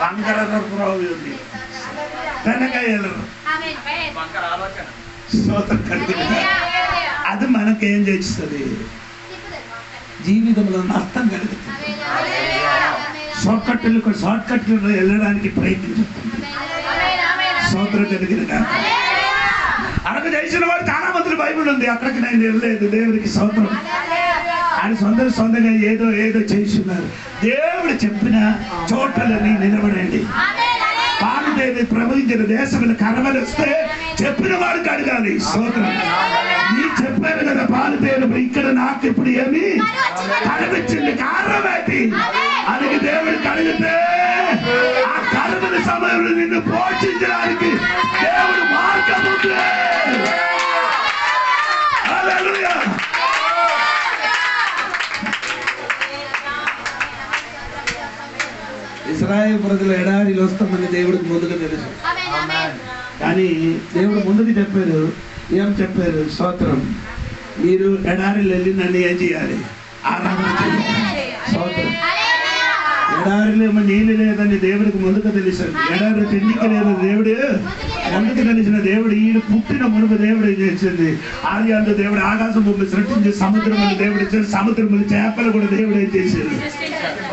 వంకర ఉంది. వెనకాయలు స్తోత్రం కలిగిన అది మనకేం చేస్తుంది? జీవితంలో నష్టం కలుగుతుంది. షార్ట్ కట్లు వెళ్ళడానికి ప్రయత్నిస్తుంది. స్తోత్రం కలిగిన అరకు చేసిన వాడు చాలా మంది బైబిల్ ఉంది. అక్కడికి నేను వెళ్ళలేదు. దేవుడికి స్తోత్రం. ఆయన సొంతంగా ఏదో ఏదో చేస్తున్నారు. దేవుడు చెప్పిన చోట్లని నిలబడండి. పాలుదేవి ప్రవహించిన దేశంలో కరవలు వస్తే చెప్పిన వాడికి అడగాలి. స్తోత్రం. నీ చెప్పారు కదా పాలుదేవి ఇక్కడ నాకు ఇప్పుడు ఏమి కనిపించింది కారణం ఏంటి అని దేవుడికి అడిగితే ఆ కరువుల సమయంలో నిన్ను పోషించడానికి దేవుడు మార్గం ఉంది. హల్లెలూయా. ఇశ్రాయేలు ప్రజలు ఎడారిలో వస్తామని దేవుడికి ముందుగా తెలుసు. కానీ దేవుడు ముందుకు చెప్పారు. ఏం చెప్పారు? స్తోత్రం. మీరు ఎడారిలో వెళ్ళి నన్ను ఏం చేయాలి? ఆరాధన చేయాలి. స్తోత్రం. ఎడారిలో ఏమో నీళ్ళు లేదని దేవుడికి ముందుకు తెలుసు. ఎడారి తిండికి లేదు దేవుడు ముందుకు తెలిసిన దేవుడు. ఈయన పుట్టిన మునుపు దేవుడు ఏం చేసింది? ఆర్యాలు దేవుడు ఆకాశం భూమి సృష్టించి సముద్రములు దేవుడు ఇచ్చాడు. సముద్రములు చేపలు కూడా దేవుడు ఏం చేశాడు?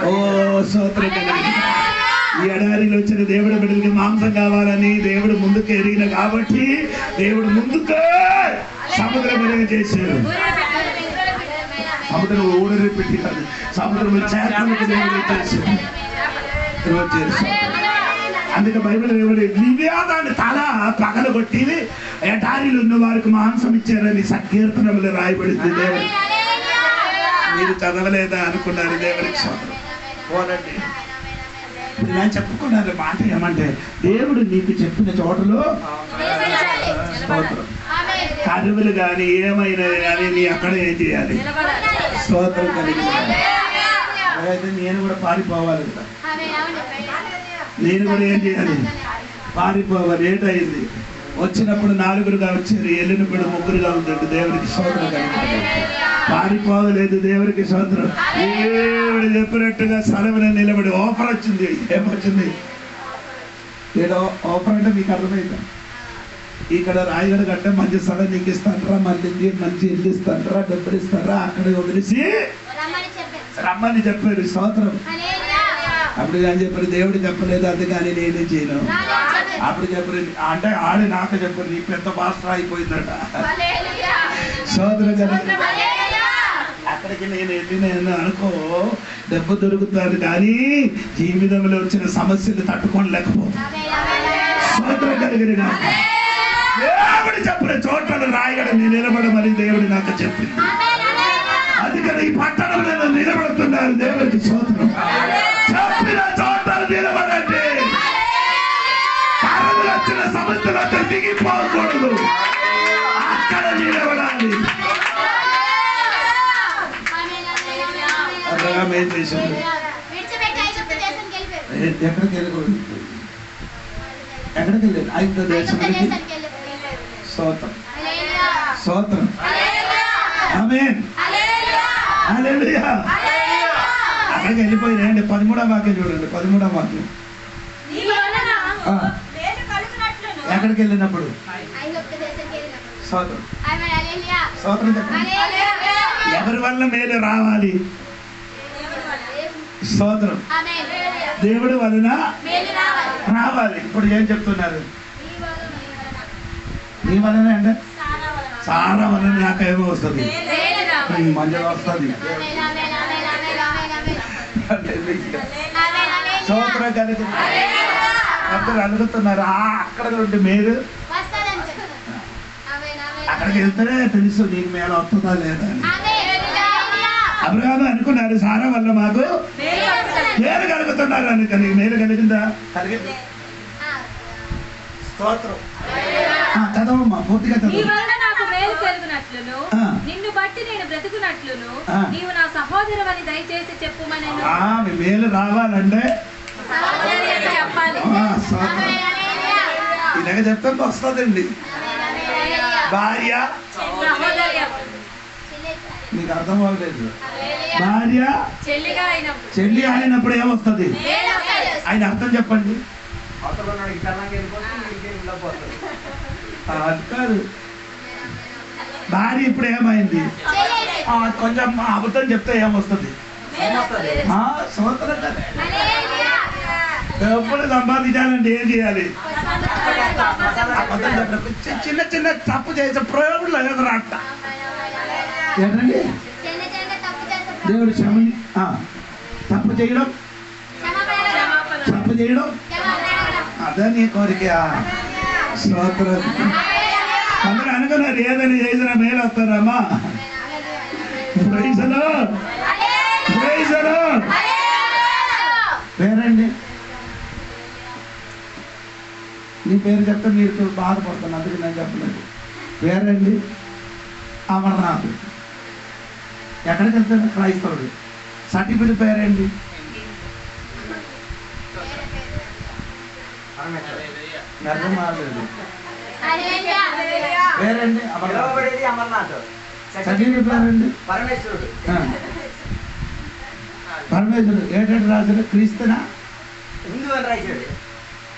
ఓ స్తోత్రం. ఈ ఎడారిలో వచ్చిన దేవుడు బిడ్డలకి మాంసం కావాలని దేవుడు ముందుకు ఎరిగిన కాబట్టి దేవుడు ముందుకు సముద్రం ఎరుగ చేశాడు. సముద్రం ఊడరి పెట్టి కాదు, సముద్రం చేపలకు దేవుడు చేశాడు. అందుకే బైబిల్ దేవుడు నివేదాన్ని తల పగలగొట్టి ఎడారిలో ఉన్న వారికి మాంసం ఇచ్చారని సంకీర్తనములు రాయబడింది. దేవుడు మీరు చదవలేదా అనుకున్నారు. దేవుడికి స్తోత్రం. పోనండి. నేను చెప్పుకున్నాను మాట ఏమంటే దేవుడు నీకు చెప్పిన చోటలో స్తోత్రం. కరువులు కానీ ఏమైనా కానీ నీ అక్కడ ఏం చేయాలి? స్తోత్రం కలిగి. అయితే నేను కూడా పారిపోవాలి కదా. నేను కూడా ఏం చేయాలి? పారిపోవాలి. ఏటైంది? వచ్చినప్పుడు 4గురుగా వచ్చారు, వెళ్ళినప్పుడు 3గురుగా ఉందండి. దేవుడికి స్తోత్రం కలిగి. పారిపోవలేదు. దేవుడికి స్తోత్రం. దేవుడు చెప్పినట్టుగా సెలవులో నిలబడి ఆఫర్ వచ్చింది. ఏమొచ్చింది? ఏదో ఆఫర్ అంటే మీకు అర్థమైందా? ఇక్కడ రాయగడ గట్ట మంచి స్థలం నీకు ఇస్తానరా, మళ్ళీ మంచి ఇల్లు ఇస్తానరా, డబ్బులు ఇస్తారా, అక్కడ వదిలేసి రమ్మని చెప్పారు. స్తోత్రం. అప్పుడు కానీ చెప్పారు దేవుడు చెప్పలేదు, అది కానీ నేనే చేయను. అప్పుడు చెప్పారు అంటే ఆడి నాకు చెప్పారు నీ పెద్ద మాస్టర్ అయిపోయిందట. స్తోత్రం కదా. అక్కడికి నేను వెళ్ళిన అనుకో డబ్బు దొరుకుతాను కానీ జీవితంలో వచ్చిన సమస్యలు తట్టుకోలేకపోతే స్తోత్రం కలిగిన దేవుడు చెప్పిన చోట్ల రాయగడ నిలబడమని దేవుడు నాకు చెప్పింది. అందుకని ఈ పట్టణంలో నిలబడుతున్నారు. దేవుడికి స్తోత్రం. చెప్పిన చోట్ల నిలబడండి. కరలు వచ్చిన సమస్యలతో దిగిపోకూడదు, అక్కడ నిలబడాలి. అబ్రహాం ఏం చేసింది? ఎక్కడికి వెళ్ళకూడదు, ఎక్కడికి వెళ్ళాడు? ఐగుప్తు దేశానికి. స్తోత్రం, స్తోత్రం, ఆమేన్, హల్లెలూయా. అక్కడికి వెళ్ళిపోయినాయండి. 13వ వాక్యం చూడండి, 13వ వాక్యం. ఎక్కడికి వెళ్ళినప్పుడు? స్తోత్రం, స్తోత్రం చెప్పండి. ఎవరి వల్ల మేలు రావాలి? స్తోత్రం, దేవుడి వలన రావాలి. ఇప్పుడు ఏం చెప్తున్నారు? నీ వలన అంటే సారా వలన నాకేమో వస్తుంది, మధ్యలో వస్తుంది. స్తోత్రం కలిగి అందరూ అడుగుతున్నారు. అక్కడ నుండి మీరు అక్కడికి వెళ్తేనే తెలుసు నీకు మేలు వస్తుందా లేదా అని. అబ్రహాము అనుకున్నారు సారా వల్ల మాకు మేలు కలుగుతున్నారు అని. కానీ మేలు కలిగిందా? కలిగింది. స్తోత్రం. చదవమ్మా, పూర్తిగా చదువు. నిన్ను బట్టి నేను బ్రతుకునట్లును నీవు నా సహోదరువని దయచేసి చెప్పుమనెను. మీ మేలు రావాలంటే ఇలాగ చెప్తే వస్తుందండి. భార్య, మీకు అర్థం అవ్వలేదు. భార్య చెల్లి అయినప్పుడు ఏమొస్తుంది? ఆయన అర్థం చెప్పండి. అది కాదు. భార్య ఇప్పుడు ఏమైంది? కొంచెం అబద్ధం చెప్తే ఏమొస్తుంది? సంవత్సరం కదా. డబ్బులు సంపాదించాలంటే ఏం చేయాలి? అబద్ధం చెప్పడం. చిన్న చిన్న తప్పు చేసే ప్రయోగంలో ఎదురాట ఏంటండి? దేవుడు క్షమని తప్పు చేయడం, తప్పు చేయడం అదే నీ కోరిక. స్తోత్రం. అందరూ అనుకున్నారు ఏదైనా చేసిన మేలు వస్తారమ్మా. పేరండి, నీ పేరు చెప్తే మీరు బాధపడుతున్నా, అందుకు నేను చెప్పలేదు. పేరండి అమర్నాథ్. ఎక్కడికి వెళ్తాను? క్రైస్తవుడు. సర్టిఫికెట్ పేరేంటి? పేరండి అమర్నాథ్. సర్టిఫికెట్ పేరండి పరమేశ్వరుడు. పరమేశ్వరుడు ఏంటంటే రాశారు? క్రీస్తునా హిందూ అని రాశాడు.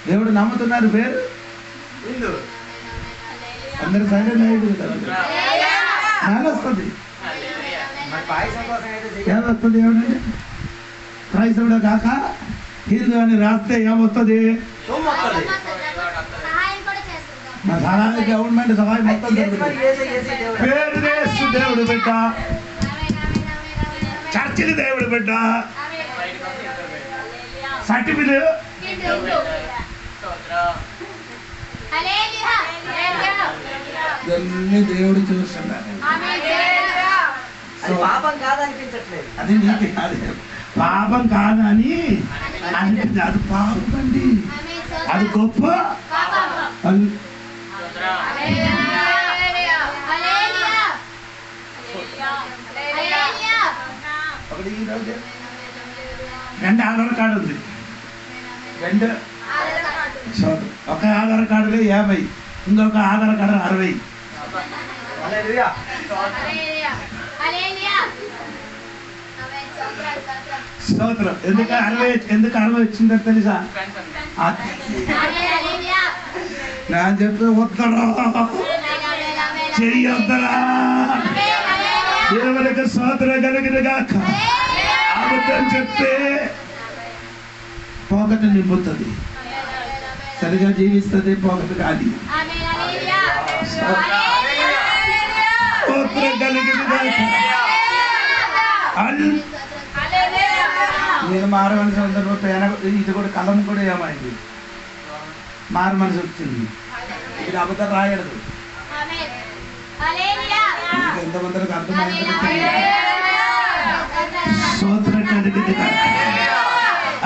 దేవుడు నమ్ముతున్నారు పేరు హిందూ. అందరు సైలెంట్ అయ్యేది కదా. వస్తుంది ఏమొస్తుంది? ఏమంటే క్రైస్తవుడు కాక హిందూ అని రాస్తే ఏమొస్తుంది? సహాయం, గవర్నమెంట్ సహాయం మొత్తం పేరు వేస్తూ దేవుడు బిడ్డ, చర్చిని దేవుడు బిడ్డ, సర్టిఫికెట్ ఇవన్నీ దేవుడు చూస్తున్నాడు. పాపం కాదనిపించట్లేదు. అది నీకు కాదు, పాపం కాదని అనిపించింది. అది పాపం అండి, అది గొప్ప. ఒకటి ఈరోజు 2 ఆధార్ కార్డు ఉంది. 2 ఒక ఆధార్ కార్డులో 50, ఇంకొక ఆధార్ కార్డు 60. స్తోత్రం. ఎందుకు 60 వచ్చిందో తెలుసా? నేను చెప్తే వద్దరా, చెయ్యొద్దరా. దేవునికి స్తోత్రం కలిగిన గాక. అబద్ధం చెప్తే పోగొట్టు నింపుతుంది, సరిగా జీవిస్తుంది, పోగొట్టు కాదు. స్తోత్రం కలిగిన గాక. నేను మారవలసిన సందర్భం ఇది కూడా కలం కూడా ఏమైంది, మారు మనసు వచ్చింది. ఇది అబద్ధం రాయడదు. ఎంతమందికి అర్థమైంది?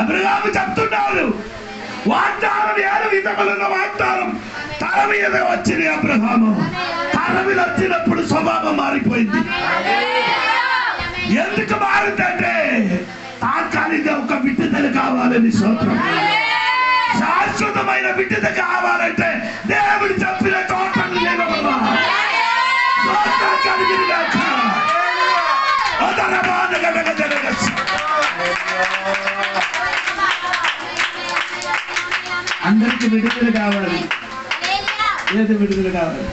అబ్రహాము చెప్తున్నాడు, వాగ్దానం 7 విధములున్న వాగ్దానం తల మీద వచ్చింది. అబ్రహాము తల మీద వచ్చినప్పుడు స్వభావం మారిపోయింది. ఎందుకు మారిందంటే తాత్కాలిక ఒక విడుదల కావాలని. స్తోత్రం. శాశ్వతమైన విడుదల కావాలంటే దేవుడు చెప్పిన తోటలు లేవమ్మా. అందరికి విడుదల కావాలి. ఏది విడుదల కావాలి?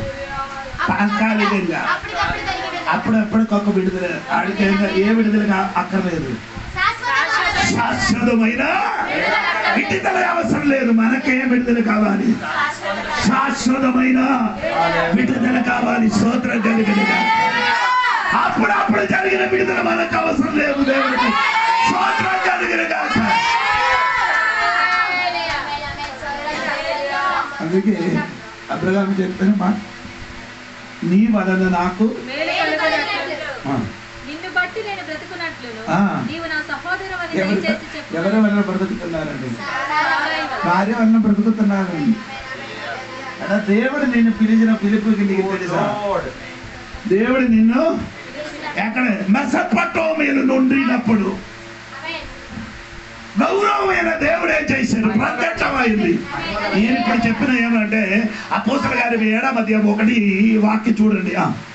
తాత్కాలికంగా అప్పుడప్పుడుకొక విడుదల. ఆడికేంగా ఏ విడుదల అక్కర్లేదు. శాశ్వతమైన విడుదల అవసరం లేదు. మనకే విడుదల కావాలి. శాశ్వతమైన విడుదల కావాలి. స్తోత్రం కలిగిన అప్పుడప్పుడు జరిగిన విడుదల మనకు అవసరం లేదు. దేవుడికి స్తోత్రం కలిగిన గాక. అందుకే అబ్రహాము చెప్పిన మాట, నీ వలన నాకు నిన్ను బట్టి నేను బ్రతుకున్నట్లును నీవు నా సహోదరువని దయచేసి చెప్పు. ఎవరి వలన బ్రతుకుతున్నారండి? భార్య వలన బ్రతుకుతున్నారండి. అలా దేవుడు నిన్ను పిలిచిన పిలుపుకి నీకు తెలుసా? దేవుడు నిన్ను ఎక్కడ మెసపటోమియా నుండినప్పుడు గౌరవమైన దేవుడు ఏం చేశారు? ప్రత్యక్షమైంది. నేను ఇప్పుడు చెప్పిన ఏమంటే అపోస్తలుల కార్యం 7వ అధ్యాయం 1 వాక్యం చూడండి.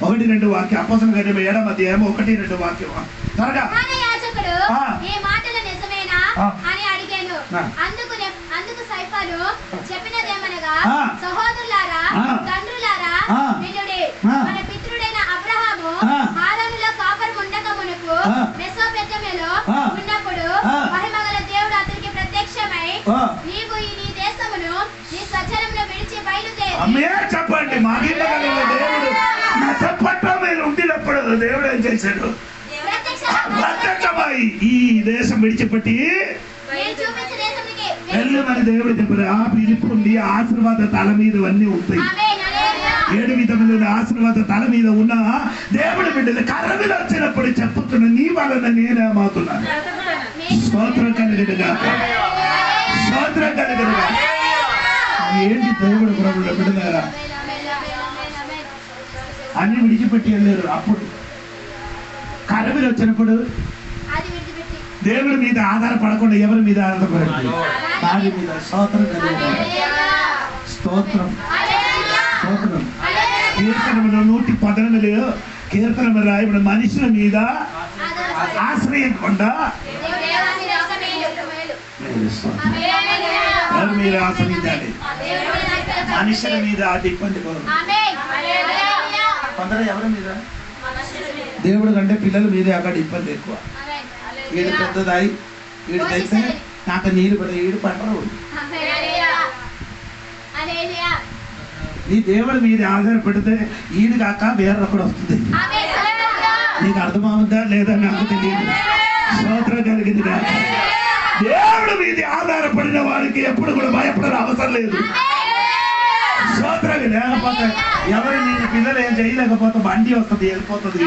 1-2 వాక్యం. అపోస్తలుల కార్యం 7వ అధ్యాయం 1-2 వాక్యం త్వరగా. ఈ మాటలు నిజమేనా అని అడిగాను. అందుకు సైఫాను చెప్పినదేమనగా, సహోదరులారా, తండ్రులారా, వినుడి. మన పితృడైన అబ్రహాము హారానులో కాపురం ఉండక మునుపు మెసొపొతామియాలో ఉన్నప్పుడు మహిమగల దేవుడు అతనికి ప్రత్యక్షమై, నీవు నీ దేశమును నీ స్వజనమును విడిచి బయలుదేరి. చెప్పండి. మహిమగల దేవుడు మెసొపొతామియాలో ఉండినప్పుడు దేవుడు ఏం చేశాడు? ప్రత్యక్షమై ఈ దేశం విడిచిపెట్టి వెళ్ళమని దేవుడు చెప్పారు. ఆ పిలుపు ఉంది. ఆశీర్వాద తల మీద అన్నీ ఉంటాయి. 7 విధములైన ఆశీర్వాద తల మీద ఉన్న దేవుడు బిడ్డలు కర్రలు వచ్చినప్పుడు చెప్పుతున్నా, నీ వలన నేనేమవుతున్నాను. స్తోత్రం కలిగినగా, స్తోత్రం కలిగినగా. ఏంటి దేవుడు ప్రభువుల బిడ్డలారా అన్ని విడిచిపెట్టి వెళ్ళారు. అప్పుడు కర్రలు వచ్చినప్పుడు దేవుడి మీద ఆధారపడకుండా ఎవరి మీద ఆధారపడండి? దాని మీద. స్తోత్రం కలిగిన స్తోత్రం, స్తోత్రం. కీర్తనలో 118 కీర్తన రాయబడిన మనుషుల మీద ఆశ్రయించకుండా ఎవరి మీద ఆశ్రయించాలి? మనుషుల మీద ఇబ్బంది కోరు. కొందరు ఎవరి మీద? దేవుడు కంటే పిల్లల మీద అక్కడ ఇబ్బంది ఎక్కువ. వీడు పెద్దదాయి వీడికైతే నాకు నీళ్ళు పడే వీడు పట్టరు. నీ దేవుడి మీద ఆధారపడితే ఈడు కాక వేరొకడు వస్తుంది. నీకు అర్థమవుతుందా లేదా నాకు తెలియదు. స్తోత్రం కలిగింది కాక. దేవుడి మీద ఆధారపడిన వాడికి ఎప్పుడు కూడా భయపడని అవసరం లేదు. స్తోత్రం. లేకపోతే ఎవరు నేను పిల్లలు ఏం చేయలేకపోతే బండి వస్తుంది, వెళ్ళిపోతుంది.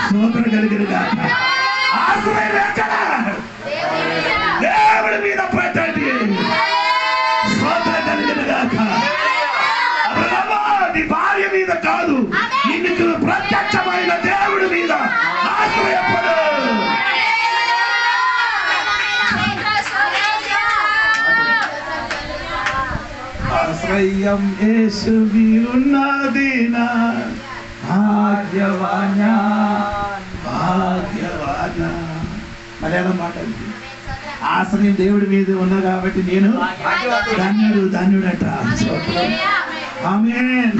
స్తోత్రం కలిగిన కాక. ఆశ్రయం ఎక్కడ? దేవుడి మీద పెట్టండి. స్తోత్రం కలిగిన కాక. నీ భార్య మీద కాదు, నీకు ప్రత్యక్షమైన దేవుడి మీద ఆశ్రయపడు. ఆశ్రయం యేసువి ఉన్నది నా భాగ్యవానా, భాగ్యవానా. మలయాళం మాట. ఆశ్రయం దేవుడి మీద ఉన్నా కాబట్టి నేను ధన్యుడు, ధన్యుడట. ఆమేన్.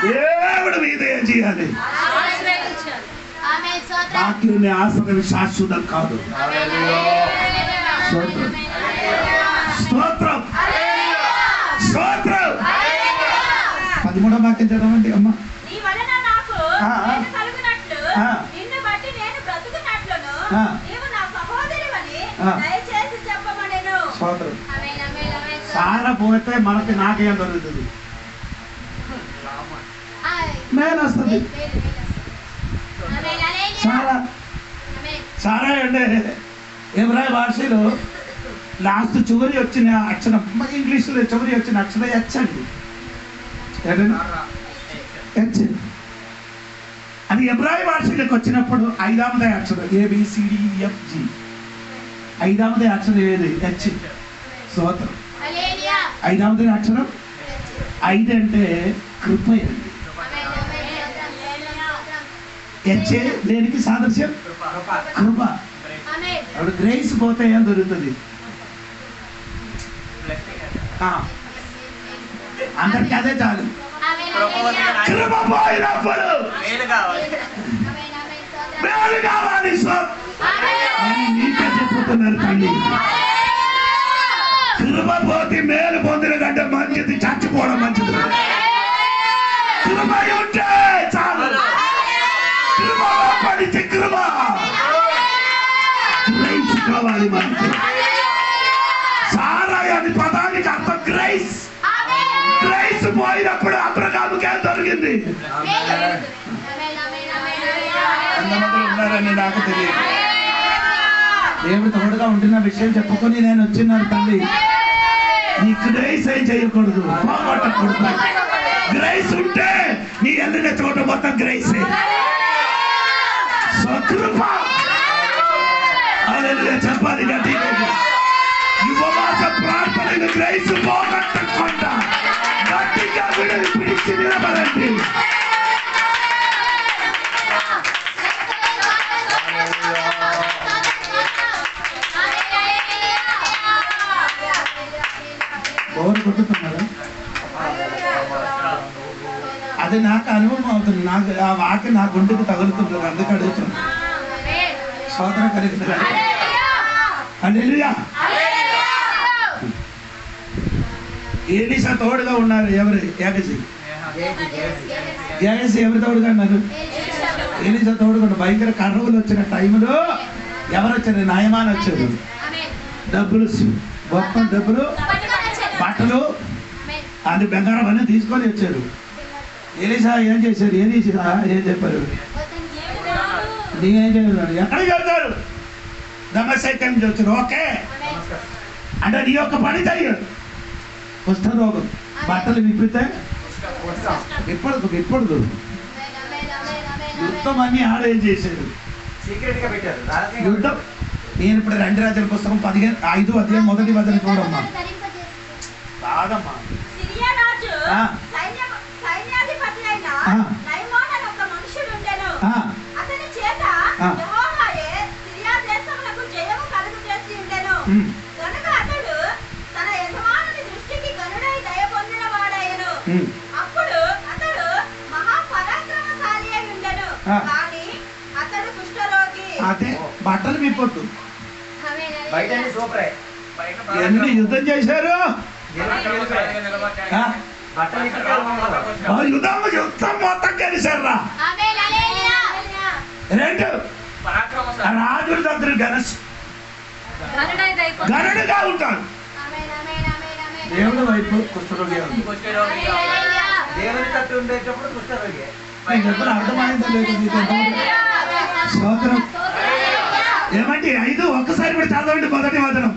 దేవుడి మీద ఏం చేయాలి? వాక్యుని ఆశ్రయం శాశ్వతం కాదు. స్తోత్రం, స్తోత్రం, స్తోత్రం. 13వ వాక్యం చదవండి అమ్మ. సారా సారా పోతే మనకి నాకేం దొరుకుతుంది? మేలు వస్తుంది. సారా సారా అంటే ఎబ్రాయి భాషలో లాస్ట్ చివరి వచ్చిన అక్షరం, ఇంగ్లీష్లో చివరి వచ్చిన అక్షరం హెచ్ అండి. హెచ్ అది ఎబ్రాయి భాషలోకి వచ్చినప్పుడు 5వ అక్షరం ABCDEFG. 5వ అక్షరం ఏది? హెచ్. స్తోత్రం. 5వ అక్షరం 5 అంటే కృప అండి. హెచ్ దేనికి సాదృశ్యం? కృప. అప్పుడు గ్రేస్ పోతే ఏం దొరుకుతుంది? అందరికి అదే చాలు. కృప పోయినప్పుడు మేలు కావాలి. నీకే చెప్పుతున్నారు తల్లి. కృప పోతే మేలు పొందిన కంటే మంచిది చచ్చిపోవడం మంచిది. కృప ఉంటే చాలు. కృప పడితే కృప గ్రేస్ కావాలి మనకి. సారా అని పదానికి అర్థం గ్రేస్. గ్రేస్ పోయినప్పుడు అబ్రహాముకి ఏం దొరికింది? ఎంతమంది ఉన్నారని నాకు తెలియదు. దేవుడు తోడుగా ఉంటున్న విషయం చెప్పుకొని నేను వచ్చినాను తల్లి. నీ గ్రేస్ ఏం చేయకూడదు, పోగొట్టకూడదు. గ్రేస్ ఉంటే నీ వెళ్ళిన చోట మొత్తం గ్రేస్. కృప చెప్పాలి గట్టిగా. ఉపవాస ప్రార్థనలు గ్రేస్ పోగొట్టకుండా గట్టిగా పిడిచి నిలబడండి. బోరు కొట్టుతున్నారా? అది నాకు అనుభవం అవుతుంది. నాకు ఆ వాక్యం నా గుండెకి తగులుతుంటుంది. అందుకు అడుగుతున్నా. స్తోత్రం కలుగుతుంది. హల్లెలూయా. ఎలీషా తోడుగా ఉన్నారు. ఎవరు? గేహజీ. గేహజీ ఎవరు తోడుగా ఉన్నారు? ఎలీషా తోడుగా. భయంకర కర్రవులు వచ్చిన టైంలో ఎవరు వచ్చారు? నాయమాన్ వచ్చారు. డబ్బులు, మొత్తం డబ్బులు, బట్టలు, అది బంగారం అన్నీ తీసుకొని వచ్చారు. ఎలీషా ఏం చేశారు? ఎలీషా ఏం చెప్పారు? నేనేం చేయలేదు. ఎక్కడికి వెళ్తారు? దమస్కం నుంచి వచ్చారు. ఓకే అంటే నీ యొక్క పని చెయ్యదు. కుష్ఠరోగం, బట్టలు విప్పితే విప్పడదు. యుద్ధం అన్ని ఆడేం చేశారు? యుద్ధం. నేను ఇప్పుడు 2 రాజుల పుస్తకం 15 అధ్యాయం మొదటి వచనం చూడమ్మా. బాగమ్మా. సిరియా రాజు సైన్యాధిపతి అయిన నయమాను అనే ఒక మనుషుడు ఉండెను. అతని చేత యెహోవాయే సిరియా దేశమునకు జయము కలుగజేసి ఉండెను. కనుక అతడు తన యజమానుని దృష్టికి గనుడై దయ పొందిన వాడయ్యను. అప్పుడు అతడు మహాపరాక్రమశాలి అయి ఉండెను. కానీ అతడు కుష్ఠరోగి. అదే బట్టలు విప్పొద్దు. బయట ఎన్ని యుద్ధం చేశారు? యుద్ధం మొత్తం గెలిచారా? 2 రాజుల దగ్గర గరుడుగా ఉంటాడు. దేవుడి వైపు కుష్ఠరోగి. దేవుని తట్టు ఉండేటప్పుడు కుష్ఠరోగి. ఎప్పుడు అర్థమైందో లేదు. స్తోత్రం. ఏమంటే 5 ఒక్కసారి కూడా చదవండి. మొదటి వచనం.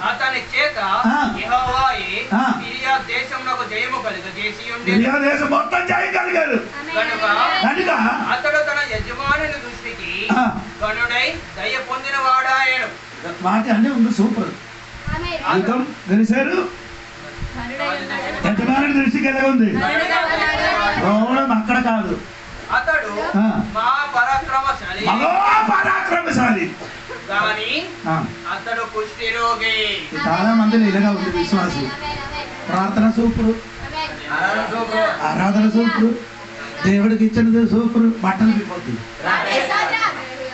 అతని చేత యెహోవాయే సిరియా దేశమునకు జయము కలుగజేసి ఉండెను. సిరియా దేశం మొత్తం జయం కలిగారు. కనుక అతడు తన యజమానుని దృష్టికి గనుడై దయ పొందిన వాడాయను. మాట అంటే ఉంది. సూపర్. యుద్ధం గెలిచారు. యజమానుడి దృష్టికి ఎలా ఉంది? రోగం అక్కడ కాదు. అతడు మహాపరాక్రమశాలి. కానీ అతడు కుష్ఠరోగి. చాలా మంది ఇలాగా ఉంది. విశ్వాసం. ప్రార్థన సూపరు, ఆరాధన సూపరు, దేవుడికి ఇచ్చినది సూపరు, బట్టలు విప్పొద్దు.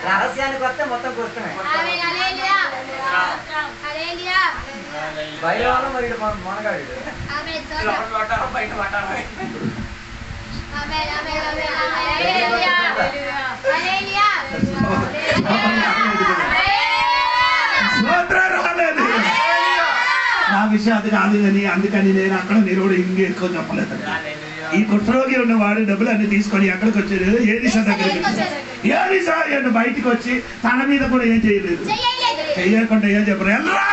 రహస్యానికి వస్తే మొత్తం కుష్టమే. బయట మొనగాడు బయట పట్టాలి. స్తోత్రం రాలేదు. నా విషయం అది కాదు కానీ అందుకని నేను అక్కడ నిలబడి ఇంకే ఎక్కువ చెప్పలేదు. ఈ కుష్ఠరోగి ఉన్నవాడు డబ్బులు అన్ని తీసుకొని ఎక్కడికి వచ్చాడు? ఏలిసా దగ్గరికి వచ్చాడు. ఏలిసా బయటికి వచ్చి తన మీద కూడా ఏం చేయలేదు, చెయ్యకుండా ఏం చెప్పరు, వెళ్ళరా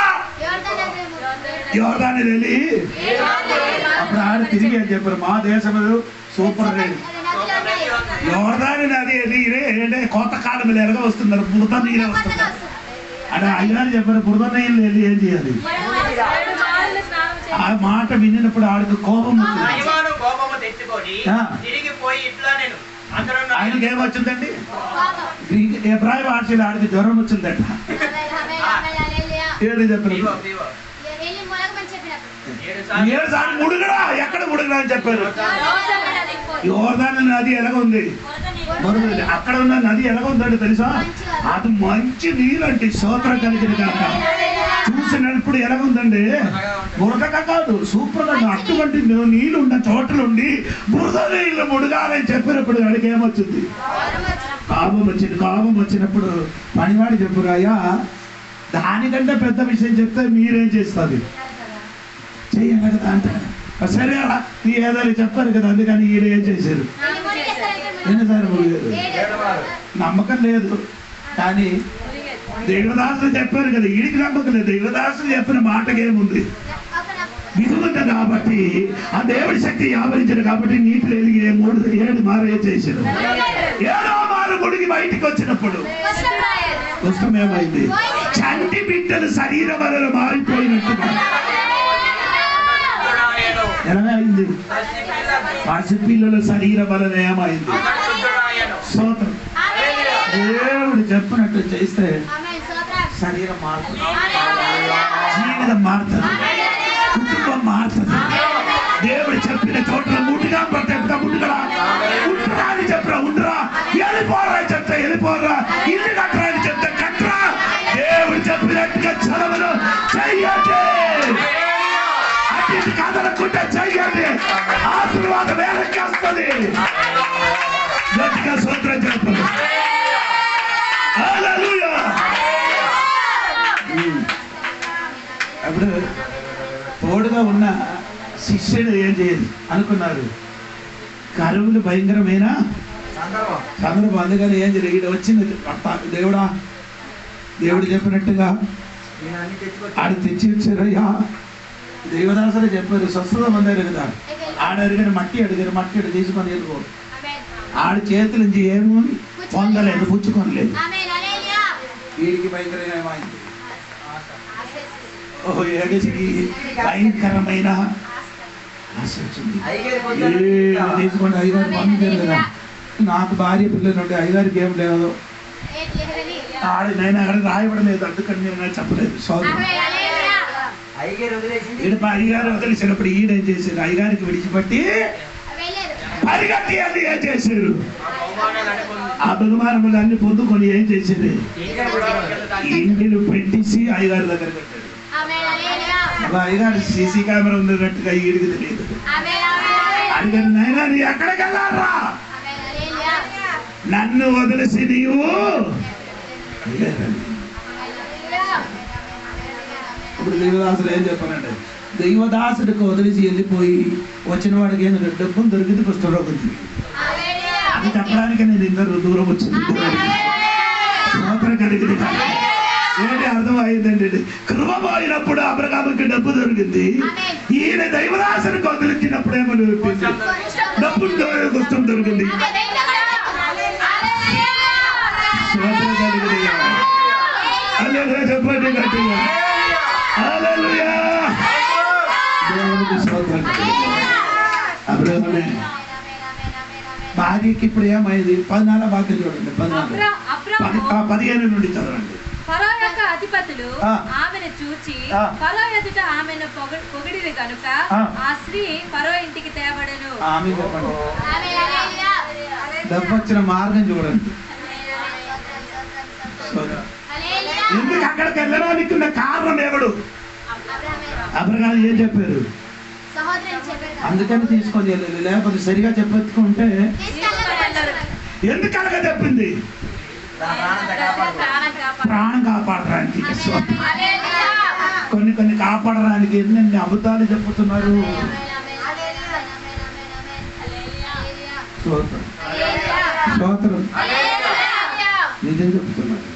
యోర్దాను వెళ్ళి. అప్పుడు ఆడ తిరిగి ఏం చెప్పారు, మా దేశంలో సూపర్ రేట్ యోర్దాను నది వెళ్ళి కోత కాలంలో ఎలాగ వస్తున్నారు, బురద నీళ్ళే వస్తున్నారు అంటే అయ్యారు చెప్పారు. బురద నీళ్ళు వెళ్ళి ఏం చేయాలి? ఆ మాట వినినప్పుడు ఆడికి కోపం ఆయనకి ఏమొచ్చిందండి? ఎబ్రాయి భాషలో ఆడికి జ్వరం వచ్చిందట. ఏడు చెప్పారు, 7 సార్లు ముడుగురా, ఎక్కడ ముడుగురా అని చెప్పారు. యోర్దాను నది ఎలాగ ఉంది? అక్కడ ఉన్న నది ఎలాగ ఉందండి తెలుసా? అది మంచి నీళ్ళు అంటే స్తోత్రం కలిగిన కాక చూసినప్పుడు ఎలాగ ఉందండి? బురదగా కాదు, సూపర్ గా అటువంటి నీళ్ళు ఉన్న చోట్లుండి బురద నీళ్ళు ముడగాలని చెప్పినప్పుడు వాడికి ఏమొచ్చింది? కోపం వచ్చింది. కోపం వచ్చినప్పుడు పనివాడు చెప్పురు, అయ్యా దానికంటే పెద్ద విషయం చెప్తే మీరేం చేస్తుంది చెయ్యాలి కదా అంటారు. సరే అలా ఈ ఏదో చెప్పారు కదా, అందుకని ఈయన ఏం చేశారు? ఎన్నిసార్లు ముడిగారు? నమ్మకం లేదు కానీ దేవదాసులు చెప్పారు కదా, ఈడికి నమ్మకం లేదు. దేవదాసులు చెప్పిన మాటకేముంది? విధులుంది కాబట్టి ఆ దేవుడి శక్తి ఆవరించారు కాబట్టి నీటిలో వెలిగి 7 మారే చేశారు. 7వ మారు ముడిగి బయటికి వచ్చినప్పుడు కుష్ఠం ఏమైంది? చంటి బిడ్డలు శరీరం వలన మారిపోయినట్టుగా ఎలాగే అయింది? పసిపిల్లల శరీరం వలన ఏమైంది? స్తోత్రం. దేవుడు చెప్పినట్టు చేస్తే శరీరం మారుతుంది, జీవితం మారుతుంది, కుటుంబం మారుతుంది. దేవుడు చెప్పిన చోట్ల ముట్టుగా ప్రత్యేక ముట్టుగా ఉంటురా అని చెప్పరా ఉంటురా, వెళ్ళిపోరా అని చెప్తే వెళ్ళిపోరా, ఇల్లు కట్టరా అని చెప్తే కట్టరా. దేవుడు చెప్పినట్టుగా చదవను చెయ్యండి, అటు కదలకుండా చెయ్యండి, ఆశీర్వాదం వేలకి వస్తుంది. గట్టిగా స్తోత్రం చెప్పండి. హల్లెలూయా. అప్పుడు తోడుగా ఉన్న శిష్యుడు ఏం చేయాలి అనుకున్నారు? కరువులు భయంకరమైన సందర్భం. అందుకని ఏం జరిగింది? వచ్చింది దేవుడా, దేవుడు చెప్పినట్టుగా ఆడ తెచ్చి వచ్చారయ్యా. దేవదాసులు చెప్పారు, స్వస్థత పొందారు కదా. ఆడ అడిగిన మట్టి అడిగారు, మట్టి అడిగి తీసుకొని వెళ్ళిపో. ఆడి చేతుల నుంచి ఏమీ పొందలేదు, పుచ్చుకోలేదు. వీడికి భయంకరమైంది. ఓహో, ఏడికి భయంకరమైన ఆశ వచ్చింది. తీసుకోండి, అయ్యగారు పంపించారు కదా, నాకు భార్య పిల్లలు ఉంటే అయ్యగారికి ఏం లేదు, నేను అక్కడ రాయబడం లేదు, అందుకని నేను చెప్పలేదు. అయ్యగారు వదిలేసినప్పుడు ఈయనేం చేశారు? అయ్యగారికి విడిచిపెట్టి పరిగెత్తి అది ఏం చేశారు? ఆ బహుమానములన్నీ పొందుకొని ఏం చేశారు? ఇంటిని పెట్టేసి అయ్యగారి దగ్గర పెట్టారు. అయ్యగారు సీసీ కెమెరా ఉన్నట్టుగా ఈడికి తెలియదు. అడిగారు, నాయనా నీ ఎక్కడికి వెళ్ళారా? నన్ను వదిలేసి నీవు ఇప్పుడు దేవదాసుడు ఏం చెప్పానంటే, దైవదాసుడికి వదిలేసి వెళ్ళిపోయి వచ్చిన వాడికి ఏం డబ్బు దొరికింది, కుష్ఠరోగం అది చెప్పడానికి నేను ఇందరూ దూరం వచ్చింది. స్తోత్రం కలిగింది. ఏంటి అర్థం అయిందండి? కృప పోయినప్పుడు అబ్రహాముకి డబ్బు దొరికింది, ఈయన దైవదాసుడికి వదిలించినప్పుడు ఏమో దొరికింది? డబ్బు కుష్ఠం దొరికింది. స్తోత్రం కలిగింది. హల్లెలూయా చెప్పండి గట్టిగా. హల్లెలూయా. దేవునికి స్తోత్రం. అబ్రహామే భార్యకి ఇప్పుడు ఏమైంది? 14 వాక్యం చూడండి, 15 నుండి చదవండి. ఫరో యొక్క అధిపతులు ఆమెను చూచి ఫరో ఎదుట ఆమెను పొగిడిరి కనుక ఆ స్త్రీ ఫరో ఇంటికి తేబడెను. ఆమె చెప్పండి. డబ్బు వచ్చిన మార్గం చూడండి. ఎందుకు అక్కడికి వెళ్ళడానికి ఉన్న కారణం ఎవడు? అబ్రహాము ఏం చెప్పారు? అందుకని తీసుకొని వెళ్ళాలి, లేకపోతే సరిగా చెప్పెత్తుకుంటే ఎందుకు అలాగా చెప్పింది? ప్రాణం కాపాడడానికి, కొన్ని కాపాడడానికి ఎన్ని అబద్ధాలు చెప్పుతున్నారు. స్తోత్రం. నిజం చెప్తున్నాను.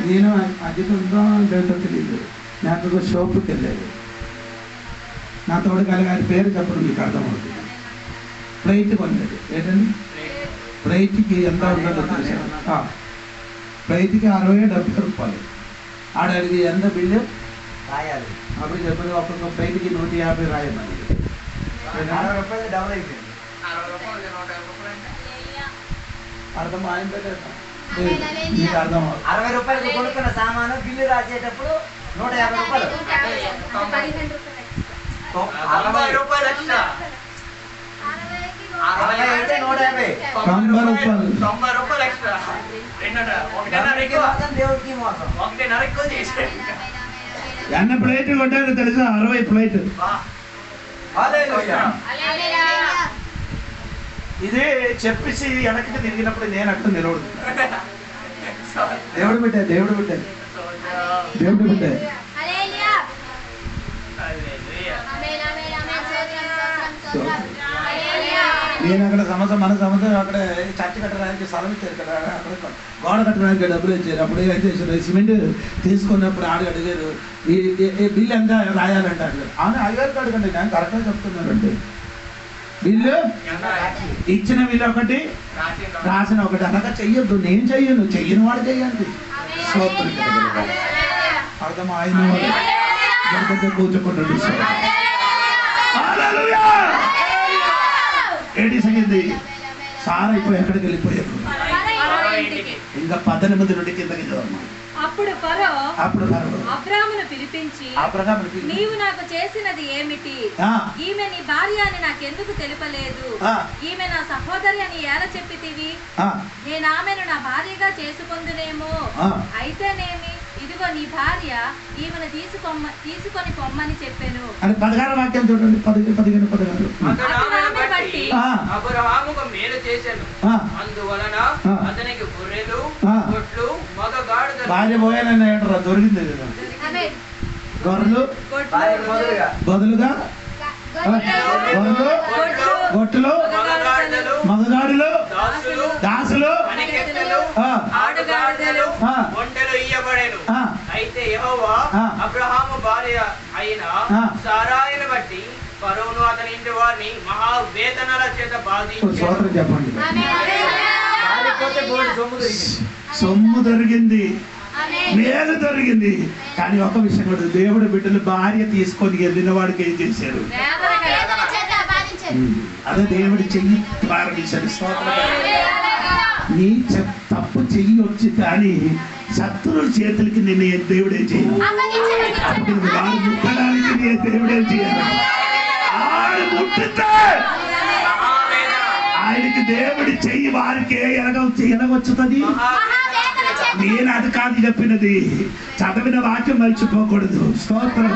నేను అధికంగా లేదో తెలియదు, నాకు ఒక షాపుకి వెళ్ళాడు. నా తోడుకాలి గారి పేరు చెప్పడం మీకు అర్థమవుతుంది. ఫ్లైట్ కొన్నాడు. ఏంటండి ఫ్లైట్కి ఎంత ఉండదో తెలుసా? ఫ్లైట్కి 60-70 రూపాయలు. ఆడ అడిగి ఎంత బిల్లు రాయాలి. అప్పుడు చెప్పదు ఒక్కొక్క ఫ్లైట్కి 150 రాయమని. 60 రూపాయలు డబుల్ అయిపోయింది. అర్థం ఆయన మీకు అర్థం 60 రూపాయలు కొనుక్కున్న సామాను బిల్లు రాసేటప్పుడు 150 రూపాయలు. 60 రూపాయలు ఎక్స్ట్రా. 60 అయితే 150. 90 రూపాయలు. 90 రూపాయలు ఎక్స్ట్రా. దేవుడికి మోసం. 1.5 ఎక్కువ చేశాడు. ఎన్న ప్లేట్ కొట్టారు తెలుసా? 60 ప్లేట్. ఇదే చెప్పేసి వెనక్కి తిరిగినప్పుడు నేను అక్కడ నిలబడుతున్నా. దేవుడు బిడ్డ, దేవుడు బిడ్డ, దేవుడు బిడ్డ. నేను అక్కడ మన సంవత్సరం అక్కడ చర్చ కట్టడానికి స్థలం ఇచ్చారు కదా, అక్కడ గోడ కట్టడానికి డబ్బులు ఇచ్చారు. అప్పుడు ఏం చేశారు, సిమెంట్ తీసుకున్నప్పుడు ఆడ అడిగారు బిల్లు ఎంత రాయాలంటే అడిగారు. అవును అయ్యారు అడగండి, నేను కరెక్ట్గా చెప్తున్నానండి. బిల్లు ఇచ్చిన బిల్లు ఒకటి, రాసిన ఒకటి. అలాగా చెయ్యొద్దు. నేను చెయ్యను, చెయ్యని వాడు చెయ్యండి. అర్థం ఆయన కూర్చోకుంటుంది. ఏంటి సంగతి? సారా ఇప్పుడు ఎక్కడికి వెళ్ళిపోయారు? ఇంకా 18 నుండి కిందకి చదవమ్మా. అప్పుడు ఫరో అబ్రాహామును పిలిపించి నీవు నాకు చేసినది ఏమిటి? ఈమె నీ భార్య అని నాకెందుకు తెలుపలేదు? ఈమె నా సహోదరి అని ఎలా చెప్పితివి? నేను ఆమెను నా భార్యగా చేసుకొందునేమో. అయితేనేమి, ఇదిగో నీ భార్య, ఈమెను తీసుకొని పొమ్మని చెప్పాను. 16 వాక్యం చూడండి. 15 అబ్రాహాముకు మేలు చేశాను, అందువలన అతనికి గొర్రెలు, గొడ్లు, మగగాడుదలు. భార్య పోయాలని దొరికింది కదా. గొర్రెలు బదులుగా గొట్టులు, మగగాడులు, దాసులు, ఒంటెలు ఇయ్యబడెను. అయితే యెహోవా అబ్రహాము భార్య అయిన సారాయిని బట్టి ఫరోను అతని ఇంటి వారిని మహావేదనల చేత బాధించాడు. చెప్పండి. సొమ్ము దొరికింది, మేలు దొరికింది. కానీ ఒక విషయం కూడా, దేవుడు బిడ్డలు భార్య తీసుకొని వెళ్ళిన వాడికి ఏం చేశారు? అదే దేవుడి చెయ్యి ప్రారంభించాడు. నీ తప్పు చెయ్యి వచ్చి కానీ శత్రువుల చేతులకి నేను దేవుడేం చేయను. వాడు ముట్టడానికి నేను దేవుడేం చేయను. ఆడు ముట్టితే ఆయనకి దేవుడి చెయ్యి వారికి ఎలాగొచ్చుతుంది. నేను అది కాదు చెప్పినది, చదివిన వాక్యం మర్చిపోకూడదు. స్తోత్రం.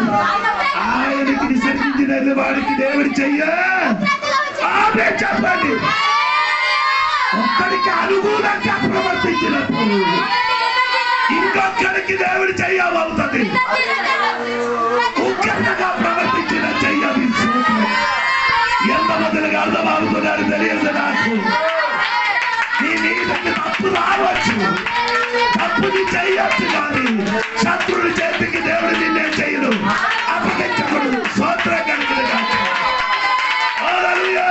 ఆయనకి విసర్జించిన వాడికి దేవుడి చెయ్య చెప్పండి. ఒక్కడికి అనుకూలంగా ప్రవర్తించినప్పుడు ఇంకొక్కడికి దేవుడి చెయ్యవుతుంది. ఉగ్రతగా ప్రవర్తించిన చెయ్యవి. ఎంత మొదలుగా అర్థమవుతున్నారు తెలియదు నాకు. నీ మీద తప్పు రావచ్చు, తప్పుని చెయ్యొచ్చు, కానీ శత్రువుల చేతికి దేవుడు నిన్నే చేయడు. అప్పగించకూడదు. స్తోత్రం కలుగునుగా. హల్లెలూయా.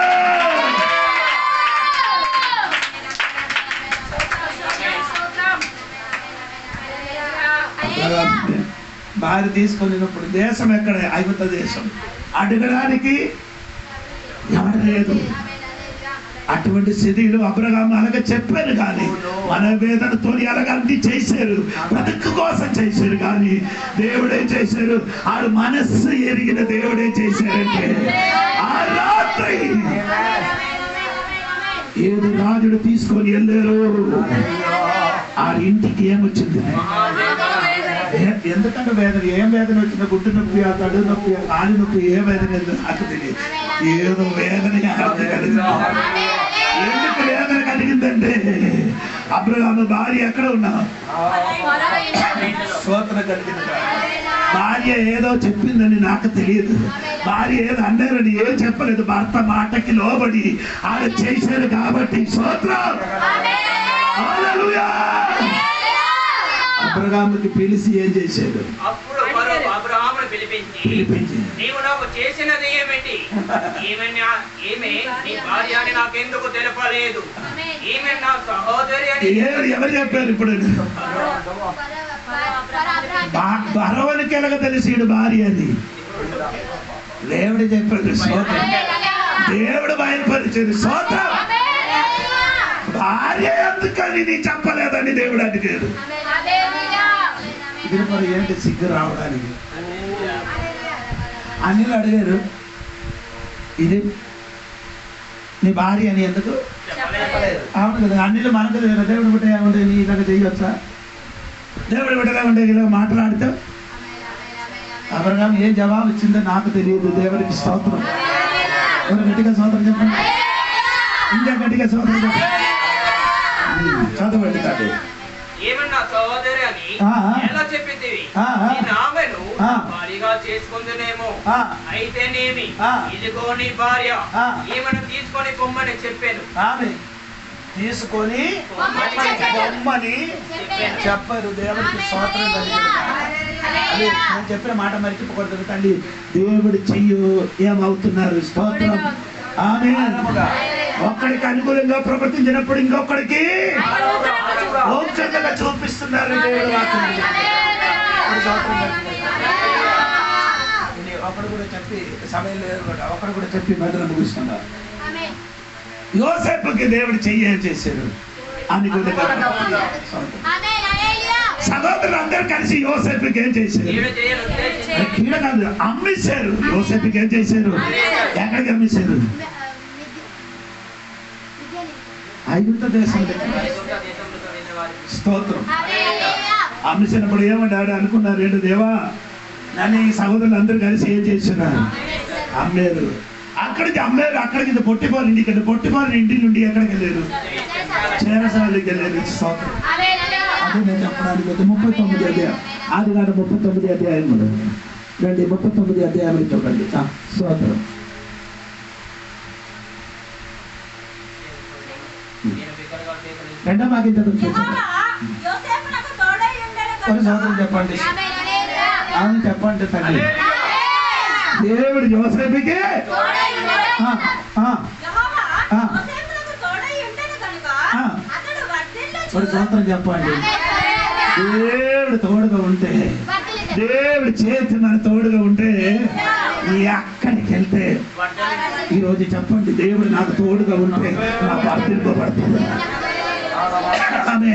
భార్య తీసుకున్నప్పుడు దేశం ఎక్కడ? ఐగుప్తు దేశం. అడగడానికి ఎవరు లేదు. అటువంటి స్థితిలో అబ్రహాము అలాగ చెప్పారు, కానీ మన వేదనతో అలాగంటి చేశారు, బ్రతుకు కోసం చేశారు. కానీ దేవుడే చేశారు. ఆడు మనస్సు ఎరిగిన దేవుడే చేశారంటే ఆ రాత్రి ఏడు రాజుడు తీసుకొని వెళ్ళారు. ఆ ఇంటికి ఏమొచ్చింది? ఎందుకంటే వేదన, ఏం వేదన వచ్చిందో, గుడ్డు నొప్పి, ఆ కడు నొప్పి, ఆ కాలి నొప్పి, ఏ వేదన నాకు తెలియదు. ఏదో వేదన కలిగింది. ఎందుకు వేదన కలిగిందంటే అబ్రహాము భార్య ఎక్కడ ఉన్నా స్తోత్రం కలిగింది. భార్య ఏదో చెప్పిందని నాకు తెలియదు, భార్య ఏదో అన్నారని ఏం చెప్పలేదు, భర్త మాటకి లోబడి ఆమె చేశారు కాబట్టి స్తోత్రం. హల్లెలూయా. అబ్రహాముకి పిలిచి ఏం చేశాడు? అప్పుడు అబ్రహామును పిలిపించి నీవు నాకు చేసినది ఏమిటి? ఈమె నీ భార్య అని నాకెందుకు తెలపలేదు? ఈమె నా సహోదరి అని ఎవరు చెప్పారు? ఇప్పుడు బరవనికి ఎలాగ తెలిసిడు భార్య అని దేవుడు చెప్పాడు. స్తోత్రం. దేవుడు బయలుపరిచాడు. స్తోత్రం. భార్య ఎందుకని నీ చెప్పలేదని దేవుడు అడిగాడు. ఇది మరి ఏంటి సిగ్గు రావడానికి? అన్నిలు అడిగారు, ఇది నీ భార్య అని ఎందుకు? అవును కదా, అన్నిలు మనకు దేవుడు బిడ్డ ఏమంటే నీ ఇలాగ చేయవచ్చా? దేవుడు బిడ్డగా ఉంటే ఇలా మాట్లాడితే అబ్రహాము ఏం జవాబు ఇచ్చిందో నాకు తెలియదు. దేవుడికి స్తోత్రం. ఎవరు గట్టిగా స్తోత్రం చెప్పండి, ఇంకా గట్టిగా స్తోత్రం చెప్పండి. చదవండి కాదు. ఏమన్నా సహోదరి అని ఎలా చెప్పితివి? ఆమెను భార్యగా చేసుకుందునేమో. అయితేనేమి, ఇదిగో నీ భార్య, ఈమెను తీసుకొని పొమ్మని చెప్పాను. ఆమె తీసుకొని పొమ్మని చెప్పారు. దేవుడికి స్తోత్రం. నేను చెప్పిన మాట మర్చిపోకూడదు తల్లి. దేవుడు చెయ్యు ఏమవుతున్నారు? స్తోత్రం. ఆమె ఒక్కడికి అనుకూలంగా ప్రవర్తించినప్పుడు ఇంకొకడికి ఓక్షంగా చూపిస్తున్నారు. దేవుడు ఒకడు కూడా చెప్పి సమయం లేదు, ఒకడు కూడా చెప్పి మెదలు ముగిస్తున్నారు. యోసేపుకి దేవుడు చెయ్యి చేశాడు అనుకూలంగా. సహోదరులు అందరూ కలిసి యోసేపుకి ఏం చేశారు? కీడ కాదు, అమ్మేశారు. యోసేపుకి ఏం చేశారు? ఎక్కడికి అమ్మేశారు? ఐగుప్తు దేశం. స్తోత్రం. అమ్మేసినప్పుడు ఏమన్నాడు అనుకున్నారు? ఏంటి దేవా, నన్ను ఈ సహోదరులు అందరూ కలిసి ఏం చేస్తున్నారు? అమ్మారు. అక్కడికి అమ్మారు. అక్కడికి పొట్టిపాలు ఇంటికి వెళ్ళి, పొట్టిపాలు ఇంటి నుండి ఎక్కడికి వెళ్ళారు? చేరసాలకి వెళ్ళారు. స్తోత్రం. అదే నేను చెప్పడానికి 39 అధ్యాయం, అది కాదు 39 అధ్యాయం రండి. 39 అధ్యాయం చూడండి. స్తోత్రం. రెండో భాగ్యం చదువు. సోదరులు చెప్పండి, అవును చెప్పండి తల్లి. దేవుడు యోసేపుకి సోదరం చెప్పండి. దేవుడు తోడుగా ఉంటే, దేవుడు చేతి మన తోడుగా ఉంటే ఎక్కడికి వెళ్తే ఈరోజు చెప్పండి, దేవుడు నాకు తోడుగా ఉంటే నా వర్తింపబడుతుంది. ఆమె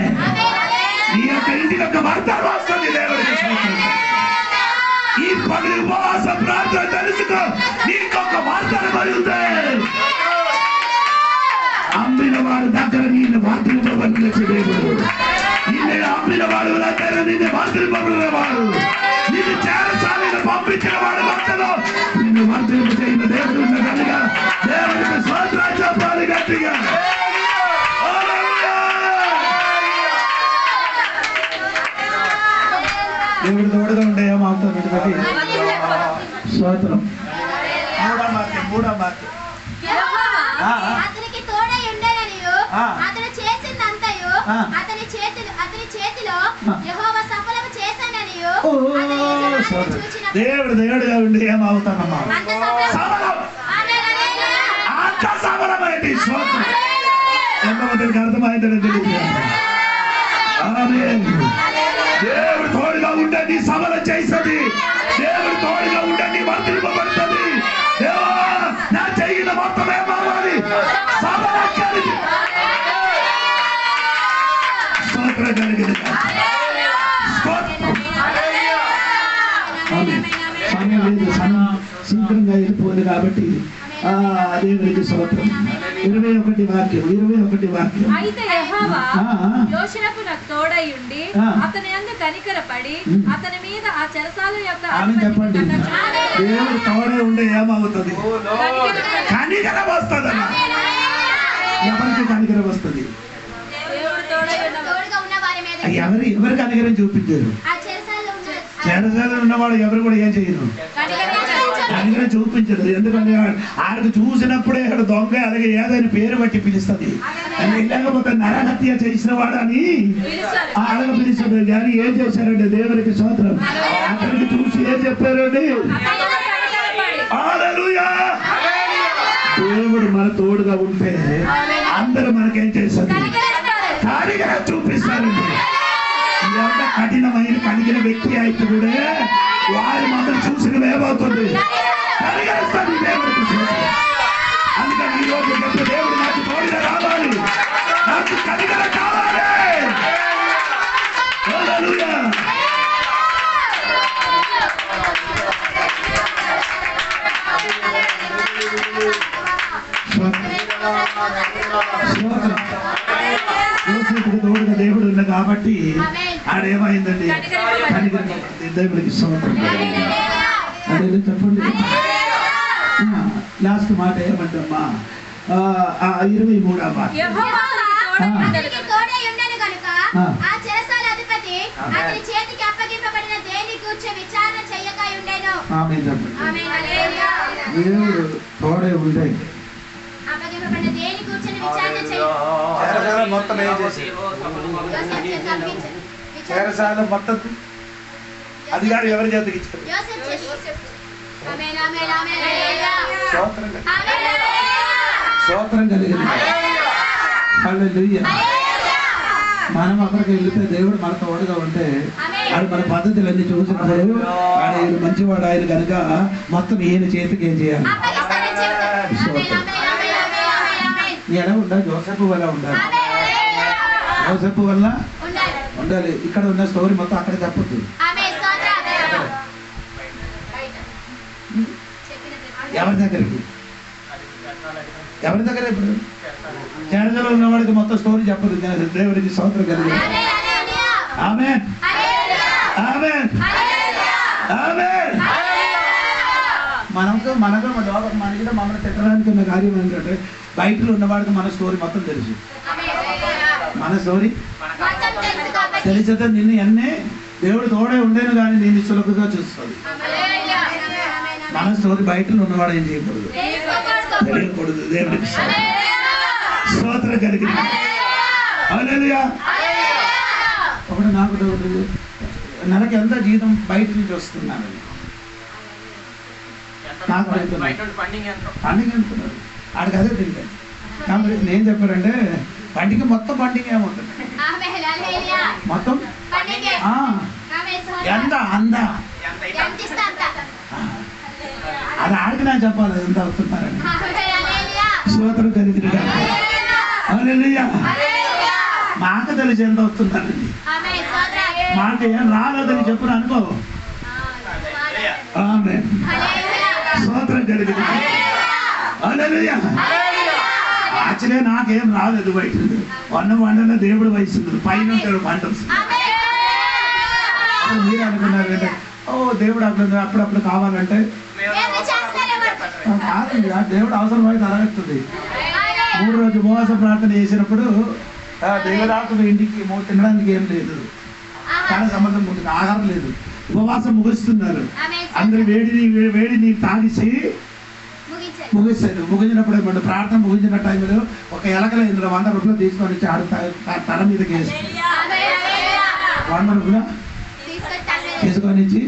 నీ యొక్క ఇంటికి ఒక వార్త వస్తుంది. దేవుడికి ఈ పగలి ఉపవాస ప్రార్థన తెలుసుకో, నీకొక వార్తను పడుతుంది. అమ్మిన వారి దగ్గర నేను వర్తింపబడినచ్చు. దేవుడు నిన్ను అమ్మిన వాడు దగ్గర నిన్ను వర్తింపబడినవాడు, నిన్ను చేరసాలను పంపించిన వాడు భక్తులు నిన్ను వర్తింపు చేయని దేవుడు ఉన్న కనుక దేవుడికి స్తోత్రం చెప్పాలి గట్టిగా. దేవుడు తోడుగా ఉంటే ఏమవుతాడు? స్తోత్రం. మూడో వాక్యం. అతనికి తోడై ఉండేననియు అతను చేసిందంతయు అతని చేతిలో యెహోవా సఫలము చేశాననియు దేవుడు దేవుడుగా ఉండి ఏమవుతానమ్మా? అంత సఫలమైంది. స్తోత్రం. ఎంతమందికి అర్థమైందని తెలియదు. దేవుడు తోడుగా ఉంటే నీ సఫల చేస్తుంది. దేవుడు తోడుగా ఉంటే నీ వర్తింపబడుతుంది. దేవా, నా చెయ్యిన మొత్తం ఏమవ్వాలి? సఫల కలిగి స్తోత్రం కలిగింది. సమయం లేదు, శీఘ్రంగా వెళ్ళిపోయింది కాబట్టి దేవుడికి స్తోత్రం. 21 వాక్యం. అయితే యెహోవా యోసేపునకు తోడై ఉండి అతని యందు కనికరపడి అతని మీద ఆ చెరసాల యొక్క చెప్పండి, దేవుడు తోడై ఉండే ఏమవుతుంది? కనికరం వస్తుంది. ఎవరికి కనికరం వస్తుంది? దేవుడు తోడై ఉన్న ఎవరు కనికరం చూపించారు? చెరసాలలో ఉన్నవాడు ఎవరు కూడా ఏం చేయరు, కనికరం చూపించదు. ఎందుకంటే ఆయనకు చూసినప్పుడే ఆడు దొంగ అలాగే ఏదైనా పేరు బట్టి పిలుస్తుంది. లేకపోతే నరహత్య చేసిన వాడు అని అలాగ పిలుస్తుంది. కానీ ఏం చేశారండి? దేవునికి స్తోత్రం. అతనికి చూసి ఏం చెప్పారండి? హల్లెలూయా. దేవుడు మన తోడుగా ఉంటే అందరూ మనకేం చేస్తారు? కనికరం చూపిస్తారండి. ఎంత కఠినమైన కలిగిన వ్యక్తి అయితే కూడా వారి మాత్రం చూసిన ఏమవుతుంది? కనికరిస్తాడు దేవుడికి స్తోత్రం. అందుకని ఈ రోజు చెప్పే దేవుడు నాకు తోడుగా రావాలి, నాకు కనికరం కావాలి. హల్లెలూయా. తోడుగా దేవుడు ఉన్న కాబట్టి ఆడేమైందండి? దేవుడికి స్తోత్రం. అదే చెప్పండి. లాస్ట్ మాట ఏమంటమ్మా? 23వ మాట. దేవుడు తోడే ఉంటాయి. మొత్తం ఏం చేసి చెరసాల మొత్తం అధికారం ఎవరి చేతికి ఇచ్చారు? స్తోత్రం కలిగింది. హల్లెలూయా. మనం అక్కడికి వెళ్తే దేవుడు మన తోడుగా ఉంటే వాడు మన పద్ధతులన్నీ చూసినప్పుడు ఆయన మంచివాడు ఆయన కనుక మొత్తం ఈయన చేతికి ఏం చేయాలి? ఎలా ఉండాలి? జోసెఫ్ వల్ల ఉండాలి. జోసెఫ్ వల్ల ఉండాలి. ఇక్కడ ఉన్న స్టోరీ మొత్తం అక్కడ చెప్పొద్దు. ఎవరి దగ్గరికి? ఎవరి దగ్గర? ఇప్పుడు చెరసాలలో ఉన్నవాడికి మొత్తం స్టోరీ చెప్పదు. దేవుడికి స్తోత్రం కలిగి. ఆమేన్, ఆమేన్, ఆమేన్. మనకు మమ్మల్ని తిట్టడానికి ఉన్న కార్యం ఏంటంటే బయటలో ఉన్నవాడికి మన స్టోరీ మొత్తం తెలుసు. మన స్టోరీ తెలిసితే నిన్ను ఎన్నే దేవుడు తోడే ఉండేను కానీ నేను సులభంగా చూస్తుంది. మన స్టోరీ బయటలో ఉన్నవాడు ఏం చేయకూడదు, తెలియకూడదు. దేవుడికి స్తోత్రం కలిగింది. హల్లెలూయా. ఒకటి నాకు నెలకి ఎంత జీతం బయట నుంచి వస్తున్నాను నాకు పండుగ అంటున్నారు. ఆడికి అదే తెలియదు. కాబట్టి నేను చెప్పారంటే పండుగ మొత్తం పండుగ ఏముంటుంది మొత్తం ఎంత అంద అది ఆడికి నాకు చెప్పాలి ఎంత అవుతున్నారని. స్తోత్రం కలిగింది. హల్లెలూయా. మాకు తెలిసి ఎంత వస్తున్నారండి. మాకు ఏం రాలేదని చెప్పిన అనుకో. ఆమేన్. స్తోత్రం కలిగింది. హల్లెలూయా. యాక్చువల్లీ నాకేం రాలేదు. బయట వండలో దేవుడు వయసుంది, పైన ఉంటాడు పంట. మీరు అనుకున్నారు అంటే ఓ దేవుడు అప్పుడప్పుడు కావాలంటే కాదండి. ఆ దేవుడు అవసరమైతే అడగస్తుంది. 3 రోజు ఉపవాస ప్రార్థన చేసినప్పుడు దేవుడాకులు ఇంటికి తినడానికి ఏం లేదు, చాలా సంబంధం ఉంటుంది, ఆహారం లేదు. ఉపవాసం ముగిస్తున్నారు. అందరు వేడి నీరు తాగిసి ముగిస్తారు. ముగించినప్పుడు ఏమంటే ప్రార్థన ముగించిన టైంలో ఒక ఎలకల 100 రూపాయలు తీసుకొని వచ్చి ఆడు తల మీదకి వేసి 100 రూపాయలు తీసుకొని ఇచ్చి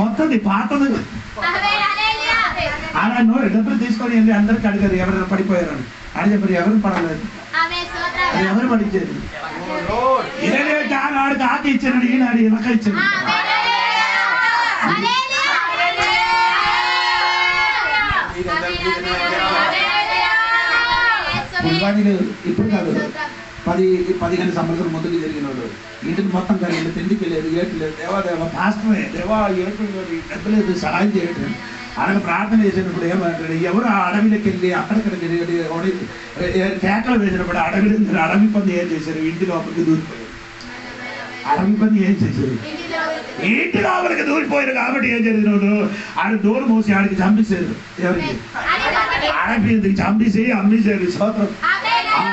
కొత్తది పాతది అలా డబ్బులు తీసుకొని వెళ్ళి అందరికి అడిగారు ఎవరైనా పడిపోయారు అని. అని చెప్పారు ఎవరు పడలేదు, ఎవరు పడిచ్చారు. ఆడికి ఆకి ఇచ్చాడు, ఈనాడు వెనక ఇచ్చాడు. ఇప్పుడు కాదు 10-15 సంవత్సరాల ముందుకు జరిగిన వాళ్ళు ఇంటికి మొత్తం కలిగి తిండికి లేదు, ఏటు లేదు. దేవాదేవ పాస్టమే దేవా ఏటు లేదు, డబ్బు లేదు, సహాయం చేయటం. అలాగే ప్రార్థన చేసినప్పుడు ఏమంటాడు, ఎవరు ఆ అడవిలోకి వెళ్ళి అక్కడికి కేకలు వేసినప్పుడు అడవి పని ఏం చేశారు? ఇంటి లోపలికి దూరిపోయారు. అడవి పని ఏం చేశారు? ఇంటి లోపలికి దూరిపోయారు. కాబట్టి ఏం జరిగినాడు? ఆడ డోర్ మూసి ఆడికి చంపేశారు. ఎవరికి? అడవి చంపేసి అమ్మేశారు. స్తోత్రం.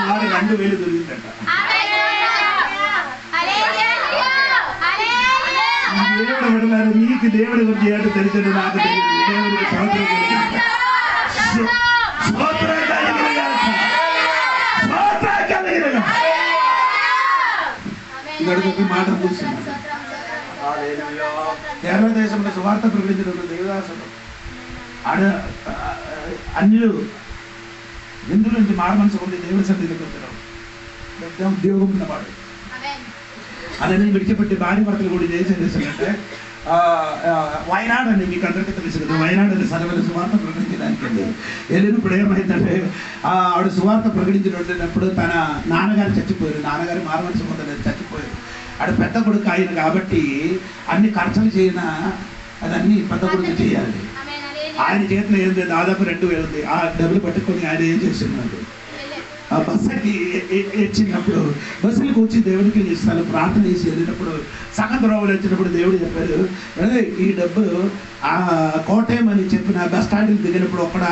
2,000 దొరికిందట. బిడ్డలారా, నీకు దేవుడి గురించి ఏంటో తెలిసిన నాకు తెలియదు. దేవుడికి స్తోత్రం కలుగును. స్తోత్రం కలుగును గాక. స్తోత్రం కలుగును గాక. ఇక్కడ ఒక మాట కూర్చున్నాడు. కేరళ దేశంలో సువార్త ప్రకటించిన దేవదాసుడు అన్యులు హిందువుల నుంచి మారు మనసు పొంది దేవుడి సన్నిధికి వచ్చారు. ఉద్యోగం ఉన్నవాడు అదని విడిచిపెట్టి భార్య భర్తలు కూడా చేసేదంటే వయనాడ్ అని మీకు అందరికీ తెలుసు కదా. వయనాడ్ అని సరవెల సువార్త ప్రకటించడానికి వెళ్ళినప్పుడు ఏమైందంటే ఆవిడ సువార్త ప్రకటించినప్పుడు తన నాన్నగారు చచ్చిపోయారు. నాన్నగారు మారు మనసు పొందలేదు, చచ్చిపోయారు. ఆడ పెద్ద కొడుకు ఆయన కాబట్టి అన్ని ఖర్చులు చేయన అదన్నీ పెద్ద కొడుకు చేయాలి. ఆయన చేతిలో ఏంది దాదాపు 2000 ఉంది. ఆ డబ్బులు పట్టుకొని ఆయన ఏం చేస్తున్నాడు, ఆ బస్సుకి వచ్చినప్పుడు బస్సులు కూర్చి దేవుడికి ఇస్తాను ప్రార్థన చేసి వెళ్ళినప్పుడు సగం ద్రోవలు వచ్చినప్పుడు దేవుడు చెప్పాడు, ఈ డబ్బులు ఆ కోటయం అని చెప్పిన బస్ స్టాండ్కి దిగినప్పుడు ఒక్కడ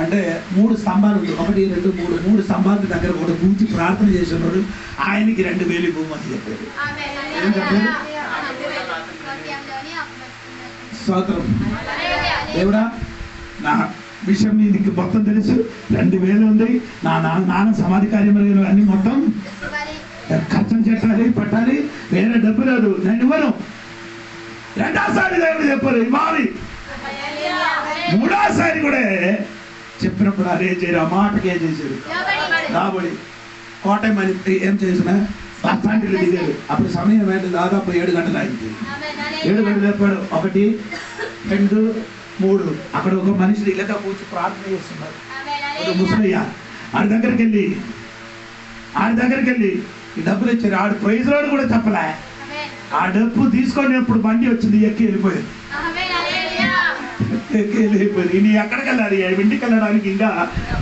అంటే 3 స్తంభాలు ఉంది, 1 2 3 స్తంభాల దగ్గర కూడా కూర్చి ప్రార్థన చేసినాడు. ఆయనకి 2000 ఇవ్వమని చెప్పాడు. ఏం చెప్పాడు? స్తోత్రం. దేవుడా, నా విషయం నీకు మొత్తం తెలుసు, 2000 ఉంది. నా నాన్న సమాధి కార్యములు అన్ని మొత్తం ఖర్చు పెట్టాలి పెట్టాలి, వేరే డబ్బు లేదు, నేను ఇవ్వను. రెండోసారి దేవుడు చెప్పారు ఇవ్వాలి. మూడోసారి కూడా చెప్పినప్పుడు అదే చేయరు, ఆ మాటకి ఏం చేశారు, రాబడి కోటయం అని ఏం చేసిన బస్ స్టాండ్లో దిగారు. అప్పుడు సమయం ఏంటి, దాదాపు 7 గంటలు అయింది. 7 గంటలు చెప్పాడు, 1 2 3 అక్కడ ఒక మనిషి ఇలాగా కూర్చొని ప్రార్థన చేస్తున్నారు. ఒక ముసలయ్య ఆడి దగ్గరికి వెళ్ళి ఈ డబ్బులు ఇచ్చారు. ఆడు ప్రైజ్ రోడ్ కూడా చెప్పలే. ఆ డబ్బు తీసుకొని ఎప్పుడు బండి వచ్చింది ఎక్కి వెళ్ళిపోయారు. ఈయన ఎక్కడికి వెళ్ళాలి, ఇంటికి వెళ్ళడానికి ఇంకా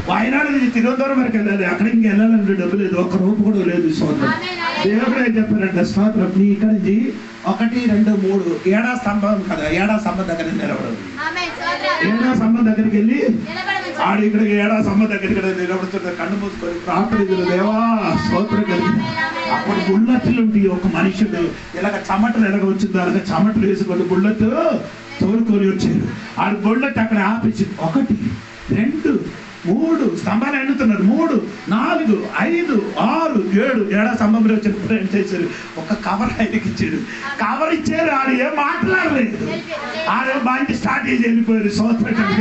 వాయనాడు నుంచి తిరువనന്തపురం వరకు వెళ్ళాలి. అక్కడ ఇంక వెళ్ళాలంటే డబ్బు లేదు, 1 రూపాయి కూడా లేదు. స్తోత్రం. దేవుడు ఏం చెప్పారంటే, స్తోత్రం, నీ ఇక్కడ నుంచి 1 2 3 ఏడా స్తంభం కదా, ఏడా స్తంభం దగ్గర నిలబడదు. ఏడా స్తంభం దగ్గరికి వెళ్ళి ఆడు ఇక్కడికి ఏడా స్తంభం దగ్గరికి నిలబడుతున్న కళ్ళు మూసుకొని ప్రార్థన దేవా స్తోత్రం కలిగింది. అప్పుడు బుల్లెట్లుండి ఒక మనుషుడు ఇలాగ చెమటలు ఎలాగ వచ్చిందో అలాగ చెమటలు వేసుకొని బుల్లెట్ తోలుకొని వచ్చారు. ఆ బుల్లెట్ అక్కడ ఆపించి 1 2 3 స్తంభాలు ఎన్నుతున్నారు. 3 4 5 6 7 ఏడా స్తంభంలో వచ్చినప్పుడు ఏం చేశారు, ఒక కవర్ ఆయనకి ఇచ్చారు. కవర్ ఇచ్చారు, ఆడు ఏం మాట్లాడలేదు. ఆడు బండి స్టార్ట్ చేసి వెళ్ళిపోయారు. స్తోత్రం.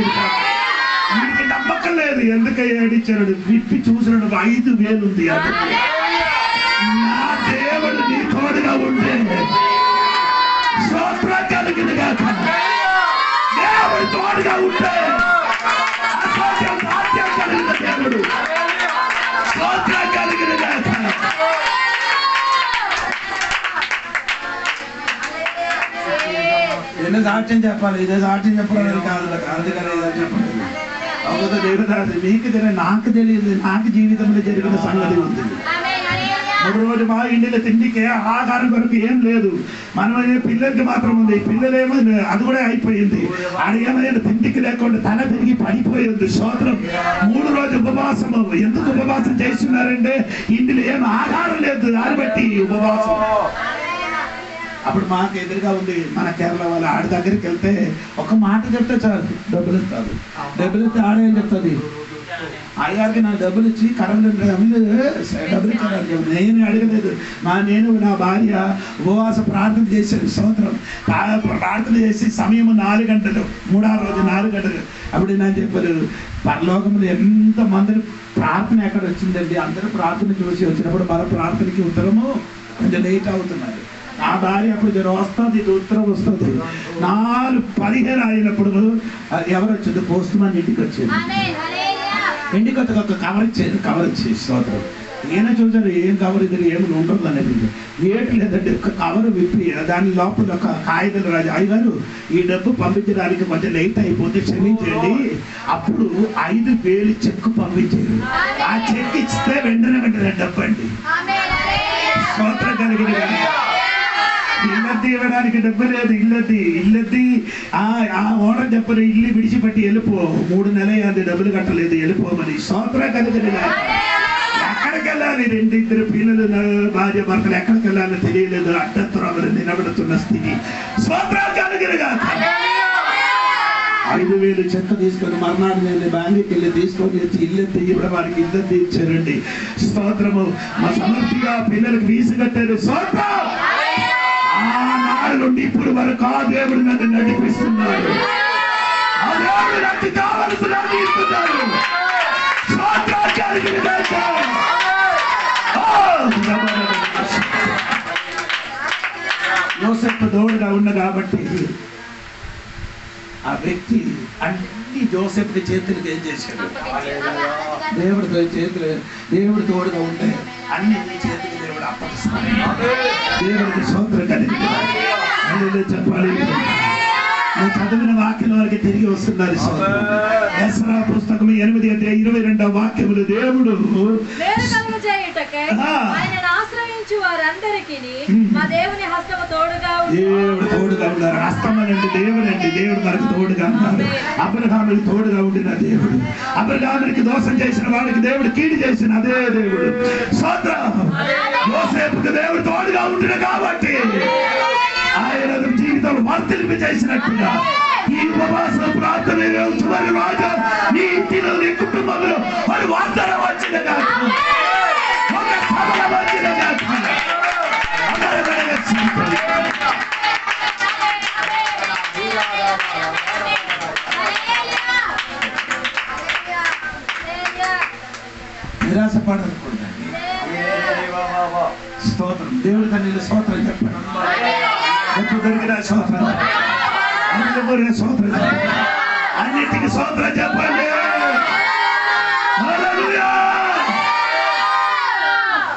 వీడికి నమ్మకం లేదు, ఎందుకయ్యా ఏడిచ్చాడు. విప్పి చూసినాడు, 5000 ఉంది. అది నా దేవుడు నీ తోడుగా ఉంటే స్తోత్రం కలిగింది కాక. దేవుడు తోడుగా ఉంటే సాధ్యం కలిగిన దేవుడు స్తోత్రం కలిగిన కాక. ఎన్ని సాక్ష్యం చెప్పాలి, ఇదే సాక్ష్యం చెప్పడం కాదు, అందుకని చెప్పండి. అవును దేవుడు, మీకు తెలియదు, నాకు తెలియదు, నాకు జీవితంలో జరిగిన సంగతి ఉంది. 3 రోజు మా ఇంటిలో తిండికే ఆహారం కొరకు ఏం లేదు. మనమే పిల్లలకి మాత్రం ఉంది. పిల్లలేమో అది కూడా అయిపోయింది. అది ఏమైనా తిండికి లేకుండా తల తిరిగి పడిపోయింది. స్తోత్రం. 3 రోజు ఉపవాసం. ఎందుకు ఉపవాసం చేస్తున్నారంటే ఇంటిలో ఏం ఆహారం లేదు, దాన్ని బట్టి ఉపవాసం. అప్పుడు మాకు ఎదురుగా ఉంది మన కేరళ వాళ్ళ ఆడి దగ్గరికి వెళ్తే ఒక మాట చెప్తే చాలు, డబ్బులు ఇస్తారు. డబ్బులు ఇస్తే ఆడేం చెప్తుంది, అయ్యారికి నాకు డబ్బులు ఇచ్చి కరెంట్ డబ్బులు ఇచ్చారు. నేను అడగలేదు. నేను నా భార్య ఉపవాస ప్రార్థన చేశాను. స్తోత్రం. ప్రార్థన చేసి సమయం 4 గంటలు, 3వ రోజు 4 గంటలు. అప్పుడు నేను చెప్పారు, పరలోకంలో ఎంతమంది ప్రార్థన ఎక్కడ వచ్చిందండి, అందరూ ప్రార్థన చూసి వచ్చినప్పుడు మన ప్రార్థనకి ఉత్తరము కొంచెం లేట్ అవుతున్నారు. నా భార్య అప్పుడు వస్తుంది, ఉత్తరం వస్తుంది. 4:15 అయినప్పుడు ఎవరు వచ్చింది, పోస్ట్ మ్యాన్ ఇంటికి వచ్చింది. ఇంటికి వచ్చి ఒక కవర్ ఇచ్చేది. స్తోత్రం. నేనే చూసాను, ఏం కవర్ ఇది, ఏమి ఉండదు అనేది. ఏటి లేదంటే ఒక కవర్ విప్పి దాని లోపల ఒక కాగితం రాజు, అయ్యగారు ఈ డబ్బు పంపించడానికి కొంచెం లేట్ అయిపోతే క్షమించండి. అప్పుడు 5000 చెక్ పంపించారు. ఆ చెక్ ఇస్తే వెంటనే డబ్బు అండి. స్తోత్రం కలిగిన ఇల్లద్ది ఇవ్వడానికి డబ్బు లేదు. ఇల్లద్ది ఆ ఓనర్ చెప్పరు, ఇల్లు విడిచిపెట్టి వెళ్ళిపో, 3 నెలలు అది డబ్బులు కట్టలేదు, వెళ్ళిపోమని. స్తోత్రం కలిగిన ఎక్కడికి వెళ్ళాలి, 2 పిల్లలు భార్య భర్తలు ఎక్కడికి వెళ్ళాలో తెలియలేదు, అడ్డత్తురములు నిలబడుతున్న స్థితి. స్తోత్రాలు కలుగునుగా. 5,000 చెక్క తీసుకొని మర్నాడు వెళ్ళి బ్యాంకుకి వెళ్ళి తీసుకొని వచ్చి ఇల్లు తీయడం వారికి ఇద్దరు తీర్చారండి. స్తోత్రము. మా సమర్థిగా పిల్లలకు వీసు కట్టారు. స్తోత్రం. ఆనాడు నుండి ఇప్పుడు వరకు ఆ దేవుడు నన్ను నడిపిస్తున్నాడు. ఆ దేవుడు నాకు కావలసిన ఇస్తున్నారు. యోసేపు తోడుగా ఉన్న కాబట్టి ఆ వ్యక్తి అన్ని జోసెఫ్ చేతులకు ఏం చేశాడు? దేవుడితో చేతులు, దేవుడి తోడుగా ఉంటే అన్ని చేతులు దేవుడు అప్పగిస్తాడు. దేవుడికి స్తోత్రం కలిగి చెప్పాలి. నేను చదివిన వాక్యం వారికి తిరిగి వస్తున్నారు. ఎస్రా పుస్తకం 8:22 వాక్యములు. దేవుడు ఆశ్రయించు వారందరికీ మా దేవుని హస్తము తోడుగా దేవుడు తోడుగా ఉన్నారు. హస్తమనండి దేవుడండి. దేవుడు మనకు తోడుగా ఉన్నారు. అబ్రహాముకి తోడుగా ఉండిన దేవుడు, అబ్రహాముకి దోషం చేసిన వాడికి దేవుడు కీడు చేసిన అదే దేవుడు. స్తోత్రం. యోసేపుకి దేవుడు తోడుగా ఉండిన కాబట్టి ఆయన జీవితం వర్తింపు చేసినట్టుగా ఈ ఉపవాస ప్రార్థన చివరి రోజు నీ ఇంటిలో నీ కుటుంబంలో వారి వార్తల వచ్చిన కాదు, ఒక సభల వచ్చిన కాదు. నిరాశ పడకూడదండి. స్తోత్రం. దేవుడి తల్లి స్తోత్రం చెప్పండి. ఎప్పుడు దొరికిన స్తోత్రం, అన్ని స్తోత్రం, అన్నిటికీ స్తోత్రం చెప్పండి. హల్లెలూయా.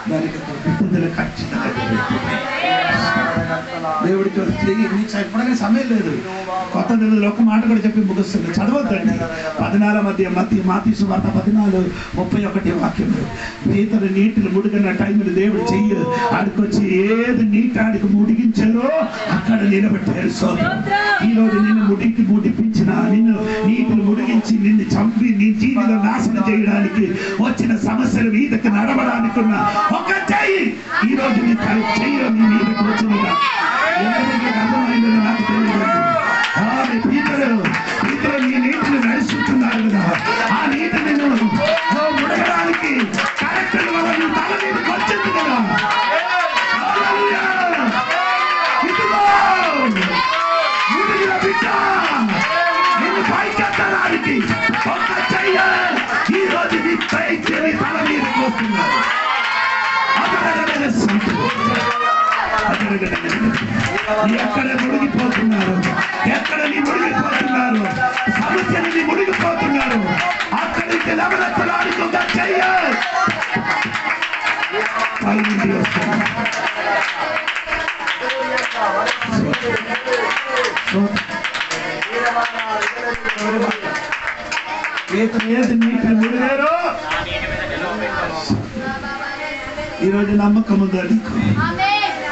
దానికి విడుదల ఖచ్చితంగా దేవుడికి నీకు ఎప్పుడైనా సమయం లేదు. కొత్త నిధులు ఒక్క మాట కూడా చెప్పి ముగుస్తుంది. చదవద్దండి. 14 మత్తయి సువార్త 14:31 వాక్యంలో పీతలు నీటిని ముడిగిన టైంలో దేవుడు చెయ్యి ఆడికొచ్చి ఏది నీటి ఆడికి ముడిగించారో అక్కడ నిలబెట్టారు. ఈ రోజు నిన్ను ముడిపించిన, నిన్ను నీటిని ముడిగించి నిన్ను చంపి నీ జీవితం నాశనం చేయడానికి వచ్చిన సమస్యల మీదకి నడవడానికి ఉన్న ఒక చెయ్యి ఈ రోజు నీ చెయ్యి నీ మీదకి వచ్చినగా అర్థమైందని నాకు తెలియదు. పీతలు నీ నీటిని నడుచుకుంటున్నారు కదా, ఆ నీటిని ముడగడానికి కరెక్టర్ వల్ల నీ తల మీదకి వచ్చింది కదా. నిన్ను పైకెత్తడానికి ఒక్క చెయ్య ఈ రోజు నీ తల మీదకి వస్తున్నారు. ఎక్కడ మునిగిపోతున్నారు, ఎక్కడ నీ మునిగిపోతున్నారు, సమస్యలు నీ మునిగిపోతున్నారు, అక్కడికి లవలెత్తడానికి ఒక చెయ్య పైనుండి వస్తున్నారు. ఏది నీటిని మునిగారో ఈరోజు నమ్మకం ఉందా నీకు?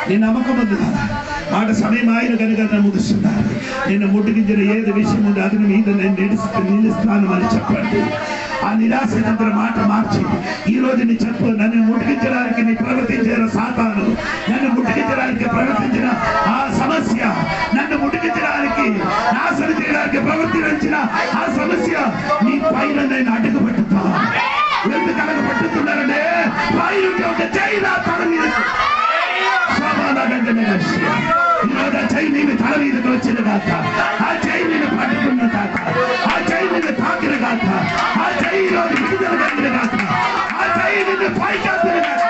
నీ నమ్మకం ఉంది కదా. మాట సమయం ఆయన కనుక ముగిస్తున్నారు. నిన్ను ముట్టుకించిన ఏది విషయం ఉందో అది మీద నేను నిలుస్తాను అని చెప్పండి. ఆ నిరాశనంతర మాట మార్చి ఈ రోజు నీ చెప్పు. నన్ను ముట్టుకించడానికి నీ ప్రవర్తించిన సాతాను, నన్ను ముట్టుకించడానికి ప్రవర్తించిన ఆ సమస్య, నన్ను ముట్టుకించడానికి నాశనం చేయడానికి ప్రవర్తించిన ఆ సమస్య నీ పైన నేను అడ్డుపట్టుతా. ఎందుకు అడగబట్టుతున్నారంటే పైన ఒక చైనా తల మీద ఈరోజు ఆ చై నేను తల మీదకి వచ్చిన కాక, ఆ చై నేను పట్టుకున్న కాక, ఆ చై నేను తాకిన కాక, ఆ చై ఈరోజు విడుదల కలిగిన కాక, ఆ చై నిన్ను పైకెత్తిన కాక.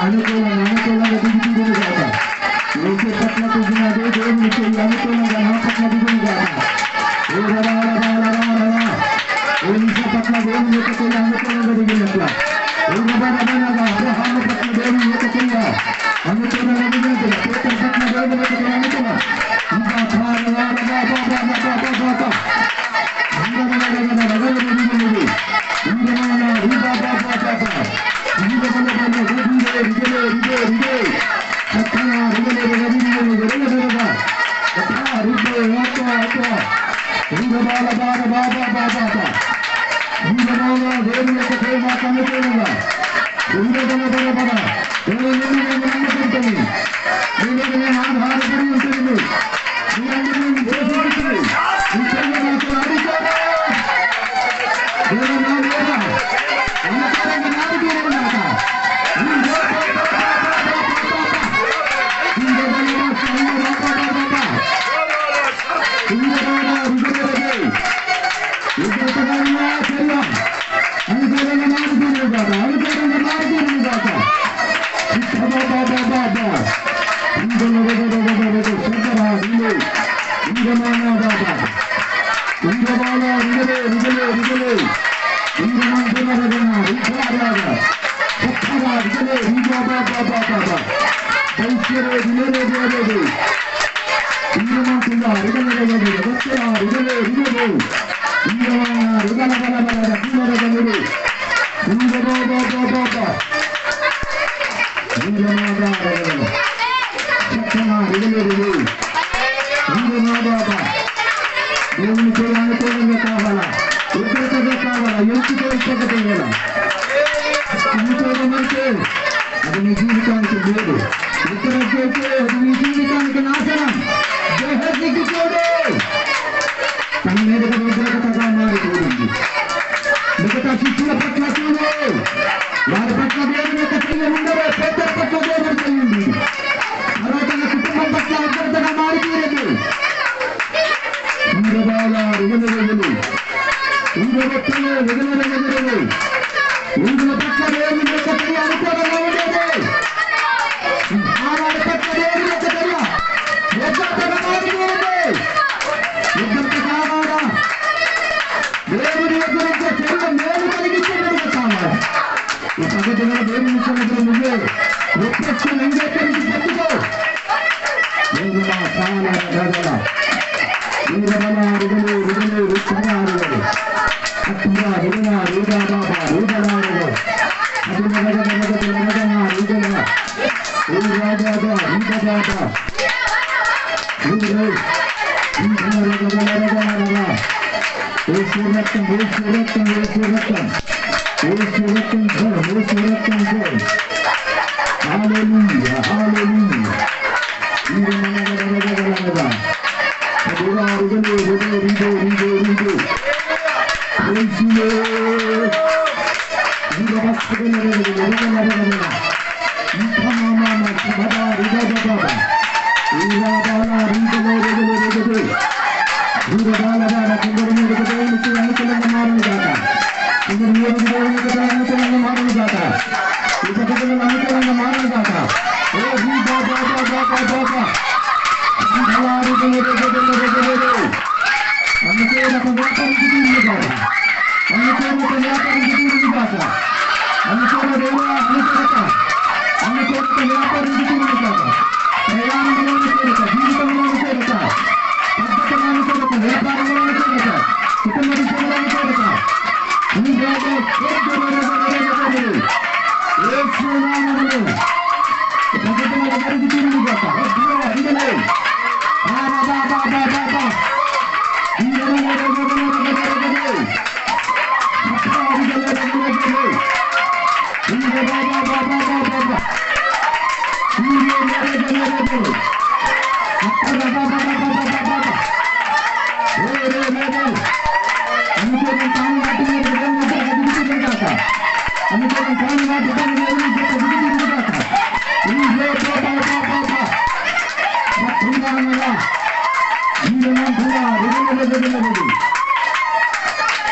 అనుకూలంగా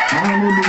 Hallelujah.